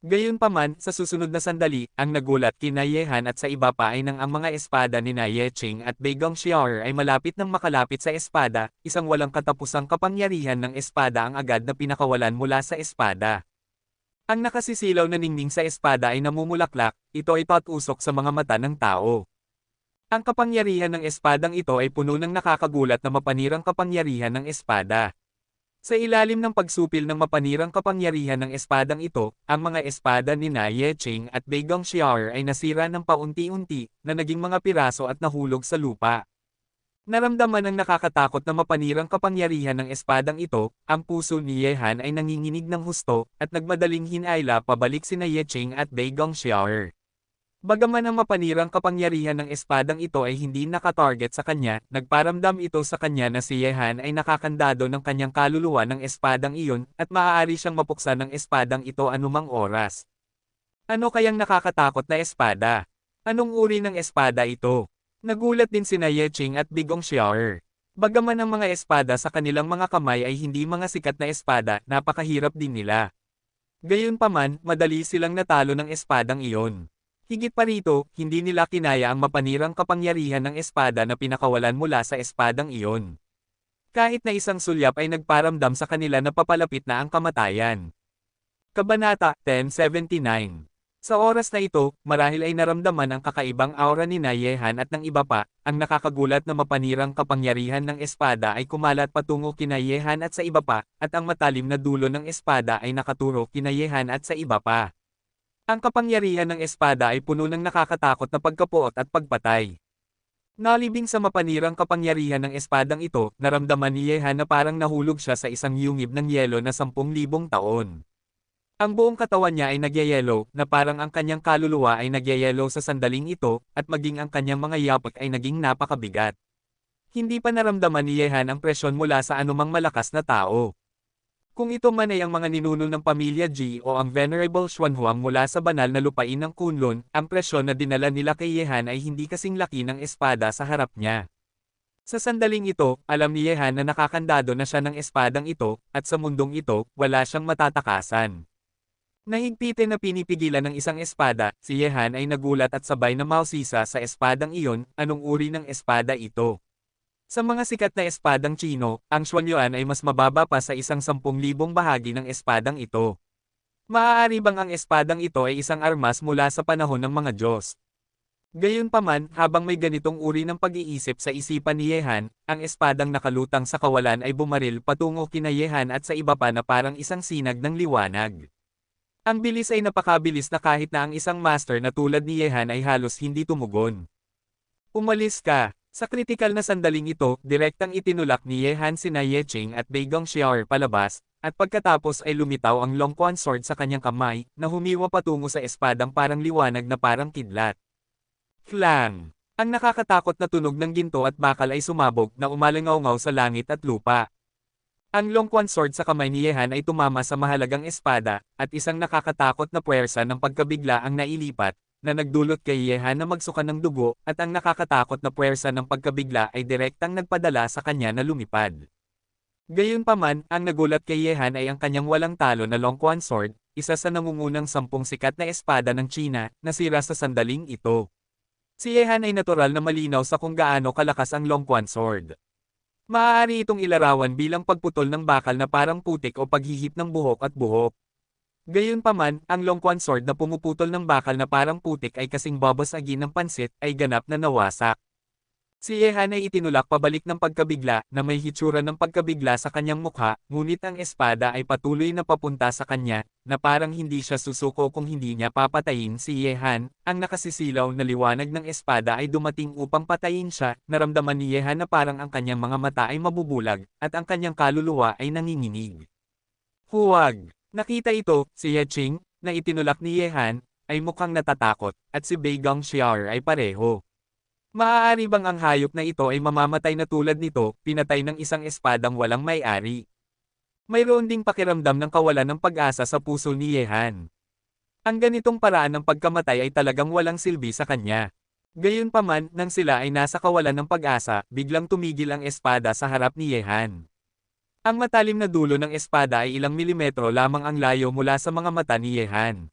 [SPEAKER 1] Gayunpaman, sa susunod na sandali, ang nagulat kina Yehan at sa iba pa ay nang ang mga espada ni Na Yecheng at Bei Gongxiao ay malapit nang makalapit sa espada, isang walang katapusang kapangyarihan ng espada ang agad na pinakawalan mula sa espada. Ang nakasisilaw na ningning sa espada ay namumulaklak, ito ay patusok sa mga mata ng tao. Ang kapangyarihan ng espadang ito ay puno ng nakakagulat na mapanirang kapangyarihan ng espada. Sa ilalim ng pagsupil ng mapanirang kapangyarihan ng espadang ito, ang mga espada ni Na Yecheng at Bei Gongxiao ay nasira ng paunti-unti, na naging mga piraso at nahulog sa lupa. Naramdaman ng nakakatakot na mapanirang kapangyarihan ng espadang ito, ang puso ni Yehan ay nanginginig ng husto, at nagmadaling hinayla pabalik sina Yecheng at Bei Gongxiao. Bagaman ang mapanirang kapangyarihan ng espadang ito ay hindi nakatarget sa kanya, nagparamdam ito sa kanya na si Yehan ay nakakandado ng kanyang kaluluwa ng espadang iyon, at maaari siyang mapuksan ng espadang ito anumang oras. Ano kayang nakakatakot na espada? Anong uri ng espada ito? Nagulat din sina Yecheng at Bei Gongxiao. Bagaman ang mga espada sa kanilang mga kamay ay hindi mga sikat na espada, napakahirap din nila. Gayunpaman, madali silang natalo ng espadang iyon. Higit pa rito, hindi nila kinaya ang mapanirang kapangyarihan ng espada na pinakawalan mula sa espadang iyon. Kahit na isang sulyap ay nagparamdam sa kanila na papalapit na ang kamatayan. Kabanata 1079. Sa oras na ito, marahil ay naramdaman ang kakaibang aura ni Na Yehan at ng iba pa, ang nakakagulat na mapanirang kapangyarihan ng espada ay kumalat patungo kina Yehan at sa iba pa, at ang matalim na dulo ng espada ay nakaturo kina Yehan at sa iba pa. Ang kapangyarihan ng espada ay puno ng nakakatakot na pagkapuot at pagpatay. Nalibing sa mapanirang kapangyarihan ng espadang ito, naramdaman ni Yehan na parang nahulog siya sa isang yungib ng yelo na 10,000 taon. Ang buong katawan niya ay nagyayelo, na parang ang kanyang kaluluwa ay nagyayelo sa sandaling ito, at maging ang kanyang mga yapak ay naging napakabigat. Hindi pa naramdaman ni Yehan ang presyon mula sa anumang malakas na tao. Kung ito man ay ang mga ninuno ng pamilya Ji o ang Venerable Xuanhuang mula sa banal na lupain ng Kunlun, ang presyon na dinala nila kay Yehan ay hindi kasing laki ng espada sa harap niya. Sa sandaling ito, alam ni Yehan na nakakandado na siya ng espadang ito, at sa mundong ito, wala siyang matatakasan. Nahigpitin na pinipigilan ng isang espada, si Yehan ay nagulat at sabay na mausisa sa espadang iyon, anong uri ng espada ito. Sa mga sikat na espadang Chino, ang Xuanyuan ay mas mababa pa sa isang 10,000 bahagi ng espadang ito. Maaari bang ang espadang ito ay isang armas mula sa panahon ng mga Diyos? Gayunpaman, habang may ganitong uri ng pag-iisip sa isipan ni Yehan, ang espadang nakalutang sa kawalan ay bumaril patungo kina Yehan at sa iba pa na parang isang sinag ng liwanag. Ang bilis ay napakabilis na kahit na ang isang master na tulad ni Yehan ay halos hindi tumugon. Umalis ka! Sa kritikal na sandaling ito, direktang itinulak ni Yehan sina Yecheng at Bei Gongxiao palabas, at pagkatapos ay lumitaw ang Longquan sword sa kanyang kamay, na humiwa patungo sa espadang parang liwanag na parang kidlat. Klang! Ang nakakatakot na tunog ng ginto at bakal ay sumabog na umalangaw-ngaw sa langit at lupa. Ang Longquan sword sa kamay ni Yehan ay tumama sa mahalagang espada, at isang nakakatakot na puwersa ng pagkabigla ang nailipat, na nagdulot kay Yehan na magsuka ng dugo, at ang nakakatakot na puwersa ng pagkabigla ay direktang nagpadala sa kanya na lumipad. Gayunpaman, ang nagulat kay Yehan ay ang kanyang walang talo na Longquan sword, isa sa nangungunang 10 sikat na espada ng China, na sira sa sandaling ito. Si Yehan ay natural na malinaw sa kung gaano kalakas ang Longquan sword. Maaari itong ilarawan bilang pagputol ng bakal na parang putik o paghihip ng buhok at buhok. Gayunpaman, ang Longquan sword na pumuputol ng bakal na parang putik ay kasing babasagin ng pansit ay ganap na nawasak. Si Yehan ay itinulak pabalik ng pagkabigla na may hitsura ng pagkabigla sa kanyang mukha, ngunit ang espada ay patuloy na papunta sa kanya, na parang hindi siya susuko kung hindi niya papatayin si Yehan. Ang nakasisilaw na liwanag ng espada ay dumating upang patayin siya, naramdaman ni Yehan na parang ang kanyang mga mata ay mabubulag, at ang kanyang kaluluwa ay nanginginig. Huwag! Nakita ito, si Yeching, na itinulak ni Yehan, ay mukhang natatakot, at si Beigang Xiar ay pareho. Maaari bang ang hayop na ito ay mamamatay na tulad nito, pinatay ng isang espadang walang may-ari? Mayroon ding pakiramdam ng kawalan ng pag-asa sa puso ni Yehan. Ang ganitong paraan ng pagkamatay ay talagang walang silbi sa kanya. Gayunpaman, nang sila ay nasa kawalan ng pag-asa, biglang tumigil ang espada sa harap ni Yehan. Ang matalim na dulo ng espada ay ilang milimetro lamang ang layo mula sa mga mata ni Yehan.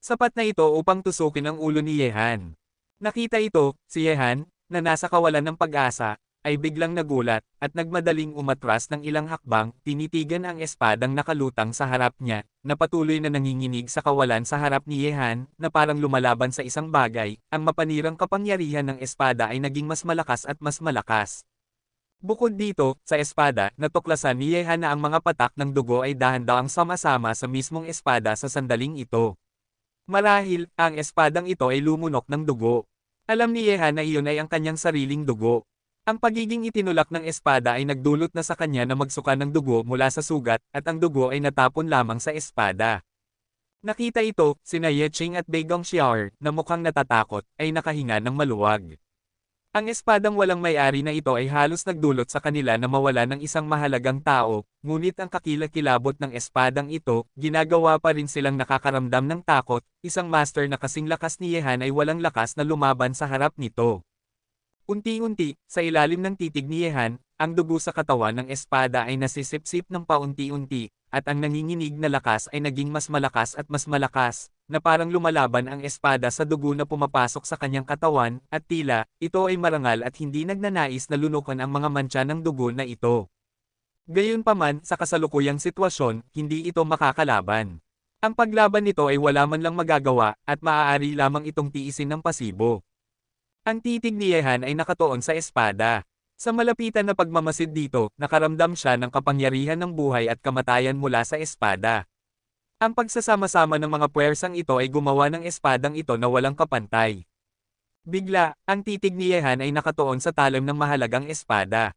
[SPEAKER 1] Sapat na ito upang tusukin ang ulo ni Yehan. Nakita ito, si Yehan, na nasa kawalan ng pag-asa, ay biglang nagulat, at nagmadaling umatras ng ilang hakbang, tinitigan ang espadang nakalutang sa harap niya, na patuloy na nanginginig sa kawalan sa harap ni Yehan, na parang lumalaban sa isang bagay. Ang mapanirang kapangyarihan ng espada ay naging mas malakas at mas malakas. Bukod dito, sa espada, natuklasan ni Yehan na ang mga patak ng dugo ay dahan-dahang sama-sama sa mismong espada sa sandaling ito. Marahil, ang espadang ito ay lumunok ng dugo. Alam ni Yehan na iyon ay ang kanyang sariling dugo. Ang pagiging itinulak ng espada ay nagdulot na sa kanya na magsuka ng dugo mula sa sugat, at ang dugo ay natapon lamang sa espada. Nakita ito, sina Yeching at Beigang Xiar, na mukhang natatakot, ay nakahinga ng maluwag. Ang espadang walang may-ari na ito ay halos nagdulot sa kanila na mawala ng isang mahalagang tao, ngunit ang kakilakilabot ng espadang ito, ginagawa pa rin silang nakakaramdam ng takot. Isang master na kasing lakas ni Yehan ay walang lakas na lumaban sa harap nito. Unti-unti, sa ilalim ng titig ni Yehan, ang dugo sa katawan ng espada ay nasisipsip ng paunti-unti, at ang nanginginig na lakas ay naging mas malakas, na parang lumalaban ang espada sa dugo na pumapasok sa kanyang katawan, at tila, ito ay marangal at hindi nagnanais na lunukan ang mga mantsa ng dugo na ito. Gayunpaman, sa kasalukuyang sitwasyon, hindi ito makakalaban. Ang paglaban nito ay wala man lang magagawa, at maaari lamang itong tiisin ng pasibo. Ang titig ni Yehan ay nakatuon sa espada. Sa malapitan na pagmamasid dito, nakaramdam siya ng kapangyarihan ng buhay at kamatayan mula sa espada. Ang pagsasama-sama ng mga puwersang ito ay gumawa ng espadang ito na walang kapantay. Bigla, ang titig ni Yehan ay nakatuon sa talam ng mahalagang espada.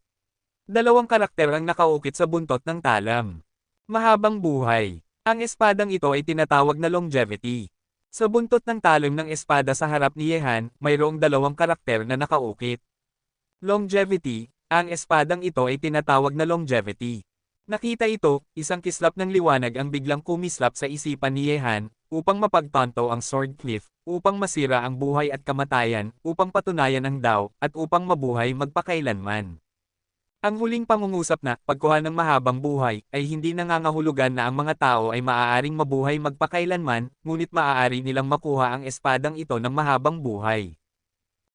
[SPEAKER 1] Dalawang karakter ang nakaukit sa buntot ng talam. Mahabang buhay. Ang espadang ito ay tinatawag na longevity. Sa buntot ng talam ng espada sa harap ni Yehan, mayroong dalawang karakter na nakaukit. Longevity, ang espadang ito ay tinatawag na longevity. Nakita ito, isang kislap ng liwanag ang biglang kumislap sa isipan ni Yehan, upang mapagtanto ang Sword Cliff, upang masira ang buhay at kamatayan, upang patunayan ang Dao, at upang mabuhay magpakailanman. Ang huling pangungusap na, pagkuha ng mahabang buhay, ay hindi nangangahulugan na ang mga tao ay maaaring mabuhay magpakailanman, ngunit maaari nilang makuha ang espadang ito ng mahabang buhay.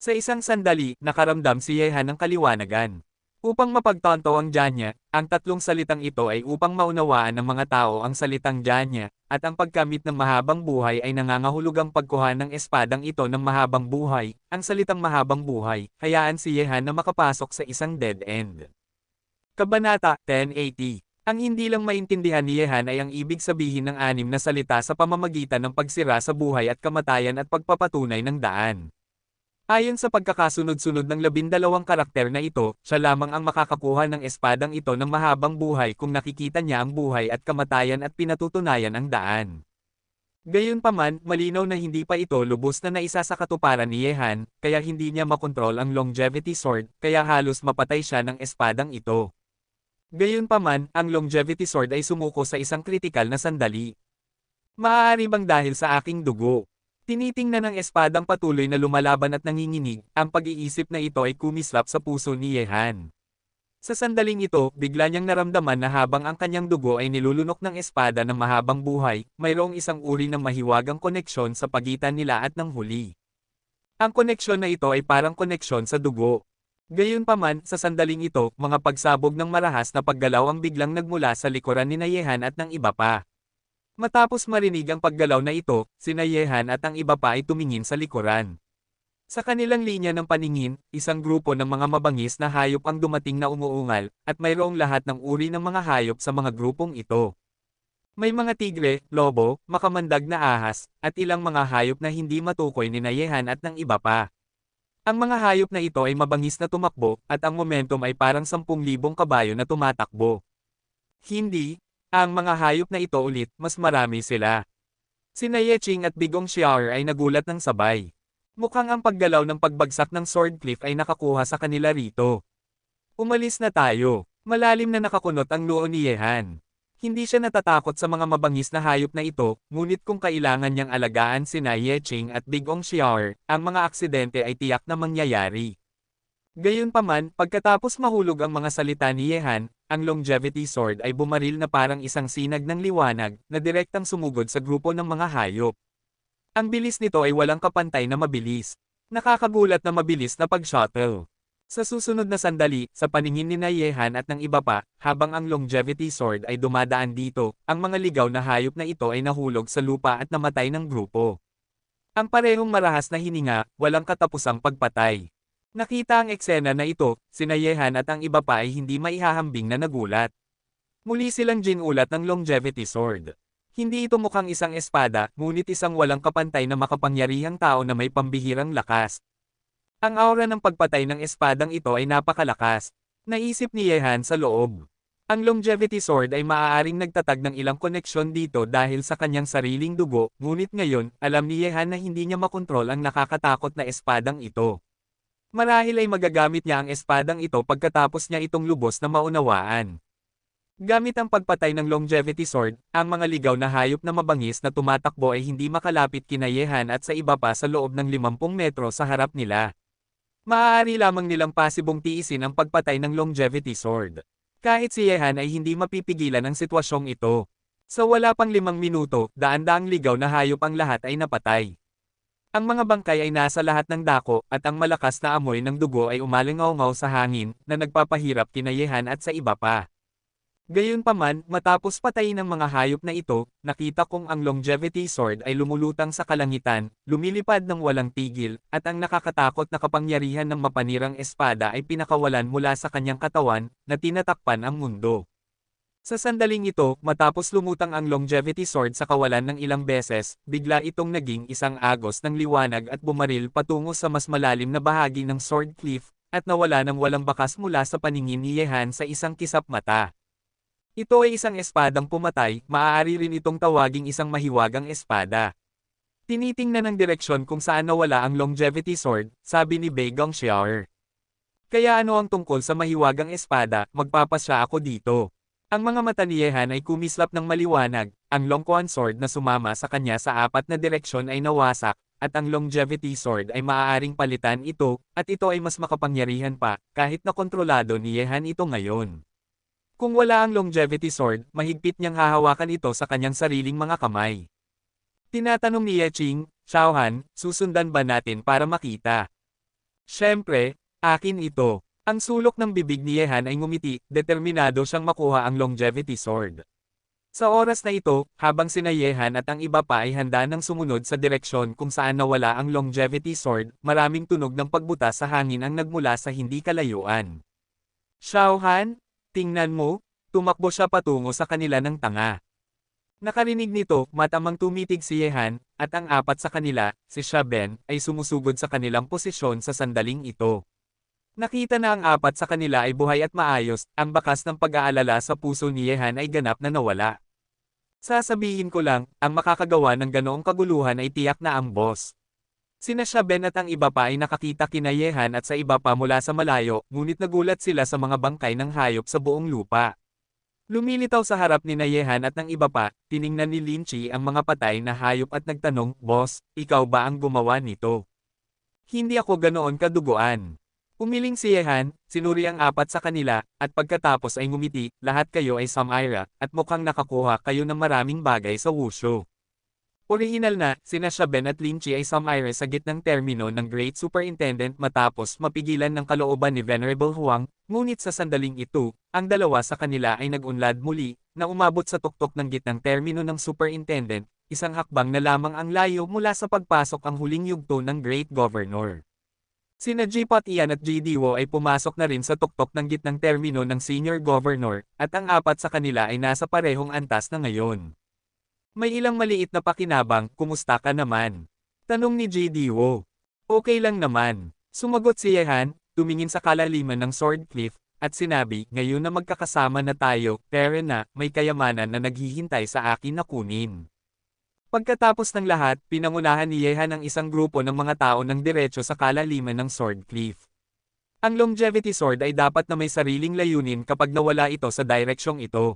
[SPEAKER 1] Sa isang sandali, nakaramdam si Yehan ng kaliwanagan. Upang mapagtanto ang Janya, ang tatlong salitang ito ay upang maunawaan ng mga tao ang salitang Janya, at ang pagkamit ng mahabang buhay ay nangangahulugang pagkuha ng espadang ito ng mahabang buhay. Ang salitang mahabang buhay, hayaan si Yehan na makapasok sa isang dead end. Kabanata 1080. Ang hindi lang maintindihan ni Yehan ay ang ibig sabihin ng anim na salita sa pamamagitan ng pagsira sa buhay at kamatayan at pagpapatunay ng daan. Ayon sa pagkakasunod-sunod ng 12 karakter na ito, siya lamang ang makakakuha ng espadang ito ng mahabang buhay kung nakikita niya ang buhay at kamatayan at pinatutunayan ang daan. Gayunpaman, malinaw na hindi pa ito lubos na naisa sa katuparan ni Yehan, kaya hindi niya makontrol ang longevity sword, kaya halos mapatay siya ng espadang ito. Gayunpaman, ang longevity sword ay sumuko sa isang kritikal na sandali. Maaari bang dahil sa aking dugo? Tinitingnan ng espadang patuloy na lumalaban at nanginginig, ang pag-iisip na ito ay kumislap sa puso ni Yehan. Sa sandaling ito, bigla niyang naramdaman na habang ang kanyang dugo ay nilulunok ng espada ng mahabang buhay, mayroong isang uri ng mahiwagang koneksyon sa pagitan nila at ng huli. Ang koneksyon na ito ay parang koneksyon sa dugo. Gayunpaman, sa sandaling ito, mga pagsabog ng marahas na paggalaw ang biglang nagmula sa likuran ni Yehan at ng iba pa. Matapos marinig ang paggalaw na ito, sina Yehan at ang iba pa ay tumingin sa likuran. Sa kanilang linya ng paningin, isang grupo ng mga mabangis na hayop ang dumating na umuungal, at mayroong lahat ng uri ng mga hayop sa mga grupong ito. May mga tigre, lobo, makamandag na ahas, at ilang mga hayop na hindi matukoy ni Yehan at ng iba pa. Ang mga hayop na ito ay mabangis na tumakbo, at ang momentum ay parang 10,000 kabayo na tumatakbo. Hindi, ang mga hayop na ito ulit, mas marami sila. Sina Yeching at Bigong Xiaoer ay nagulat ng sabay. Mukhang ang paggalaw ng pagbagsak ng Sword Cliff ay nakakuha sa kanila rito. Umalis na tayo. Malalim na nakakunot ang noo ni Yehan. Hindi siya natatakot sa mga mabangis na hayop na ito, ngunit kung kailangan niyang alagaan sina Yeching at Bigong Xiaoer, ang mga aksidente ay tiyak na mangyayari. Gayunpaman, pagkatapos mahulog ang mga salita ni Yehan, ang longevity sword ay bumaril na parang isang sinag ng liwanag, na direktang sumugod sa grupo ng mga hayop. Ang bilis nito ay walang kapantay na mabilis. Nakakagulat na mabilis na pag-shuttle. Sa susunod na sandali, sa paningin ni Yehan at ng iba pa, habang ang longevity sword ay dumadaan dito, ang mga ligaw na hayop na ito ay nahulog sa lupa at namatay ng grupo. Ang parehong marahas na hininga, walang katapusang pagpatay. Nakita ang eksena na ito, sina Yehan at ang iba pa ay hindi maihahambing na nagulat. Muli silang ginulat ng longevity sword. Hindi ito mukhang isang espada, ngunit isang walang kapantay na makapangyarihang tao na may pambihirang lakas. Ang aura ng pagpatay ng espadang ito ay napakalakas. Naisip ni Yehan sa loob. Ang longevity sword ay maaaring nagtatag ng ilang koneksyon dito dahil sa kanyang sariling dugo, ngunit ngayon, alam ni Yehan na hindi niya makontrol ang nakakatakot na espadang ito. Marahil ay magagamit niya ang espadang ito pagkatapos niya itong lubos na maunawaan. Gamit ang pagpatay ng longevity sword, ang mga ligaw na hayop na mabangis na tumatakbo ay hindi makalapit kina Yehan at sa iba pa sa loob ng 50 metro sa harap nila. Maaari lamang nilang pasibong tiisin ang pagpatay ng longevity sword. Kahit si Yehan ay hindi mapipigilan ang sitwasyong ito. Sa wala pang 5 minuto, daan-daang ligaw na hayop ang lahat ay napatay. Ang mga bangkay ay nasa lahat ng dako, at ang malakas na amoy ng dugo ay umalingaw-ngaw sa hangin, na nagpapahirap kina Yehan at sa iba pa. Gayunpaman, matapos patayin ng mga hayop na ito, nakita kong ang longevity sword ay lumulutang sa kalangitan, lumilipad ng walang tigil, at ang nakakatakot na kapangyarihan ng mapanirang espada ay pinakawalan mula sa kanyang katawan, na tinatakpan ang mundo. Sa sandaling ito, matapos lumutang ang longevity sword sa kawalan ng ilang beses, bigla itong naging isang agos ng liwanag at bumaril patungo sa mas malalim na bahagi ng Sword Cliff, at nawala ng walang bakas mula sa paningin ni Yehan sa isang kisap mata. Ito ay isang espadang pumatay, maaari rin itong tawaging isang mahiwagang espada. Tinitingnan ng direksyon kung saan nawala ang longevity sword, sabi ni Bigong Xiaoer. Kaya ano ang tungkol sa mahiwagang espada, magpapasya ako dito. Ang mga mata ni Yehan ay kumislap ng maliwanag, ang Longquan sword na sumama sa kanya sa 4 na direksyon ay nawasak, at ang longevity sword ay maaaring palitan ito, at ito ay mas makapangyarihan pa, kahit na kontrolado ni Yehan ito ngayon. Kung wala ang longevity sword, mahigpit niyang hahawakan ito sa kanyang sariling mga kamay. Tinatanong ni Yeching, Xiaohan, susundan ba natin para makita? Siyempre, akin ito. Ang sulok ng bibig ni Yehan ay ngumiti, determinado siyang makuha ang longevity sword. Sa oras na ito, habang sina Yehan at ang iba pa ay handa ng sumunod sa direksyon kung saan nawala ang longevity sword, maraming tunog ng pagbutas sa hangin ang nagmula sa hindi kalayuan. Xiaohan? Tingnan mo, tumakbo siya patungo sa kanila ng tanga. Nakarinig nito, matamang tumitig si Yehan, at ang 4 sa kanila, si Xiaben, ay sumusugod sa kanilang posisyon sa sandaling ito. Nakita na ang 4 sa kanila ay buhay at maayos, ang bakas ng pag-aalala sa puso ni Yehan ay ganap na nawala. Sasabihin ko lang, ang makakagawa ng ganoong kaguluhan ay tiyak na ang boss. Sina Xiaben at ang iba pa ay nakakita kina Yehan at sa iba pa mula sa malayo, ngunit nagulat sila sa mga bangkay ng hayop sa buong lupa. Lumilitaw sa harap ni Yehan at ng iba pa, tiningnan ni Lin Chi ang mga patay na hayop at nagtanong, Boss, ikaw ba ang gumawa nito? Hindi ako ganoon kaduguan. Umiling si Yehan, sinuri ang 4 sa kanila, at pagkatapos ay ngumiti, lahat kayo ay Samaira, at mukhang nakakuha kayo ng maraming bagay sa wushu. Orihinal na, sina Shaben at Lin Chi ay sumire sa gitnang termino ng Great Superintendent matapos mapigilan ng kalooban ni Venerable Huang, ngunit sa sandaling ito, ang dalawa sa kanila ay nag-unlad muli, na umabot sa tuktok ng gitnang termino ng Superintendent, isang hakbang na lamang ang layo mula sa pagpasok ang huling yugto ng Great Governor. Sina G-Pot Ian at G-Diwo ay pumasok na rin sa tuktok ng gitnang termino ng Senior Governor, at ang apat sa kanila ay nasa parehong antas na ngayon. May ilang maliit na pakinabang, kumusta ka naman? Tanong ni G-Diwo. Okay lang naman. Sumagot si Yehan, tumingin sa kalaliman ng Sword Cliff, at sinabi, ngayon na magkakasama na tayo, pero na, may kayamanan na naghihintay sa akin na kunin. Pagkatapos ng lahat, pinangunahan ni Yehan ang isang grupo ng mga tao ng diretso sa kalaliman ng Sword Cliff. Ang Longevity Sword ay dapat na may sariling layunin kapag nawala ito sa direksyong ito.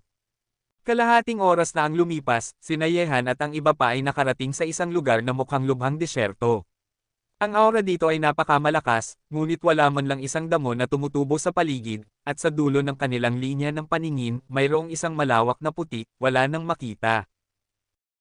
[SPEAKER 1] Kalahating oras na ang lumipas, sina Yehan at ang iba pa ay nakarating sa isang lugar na mukhang lubhang disyerto. Ang aura dito ay napakamalakas, ngunit wala man lang isang damo na tumutubo sa paligid, at sa dulo ng kanilang linya ng paningin, mayroong isang malawak na putik, wala nang makita.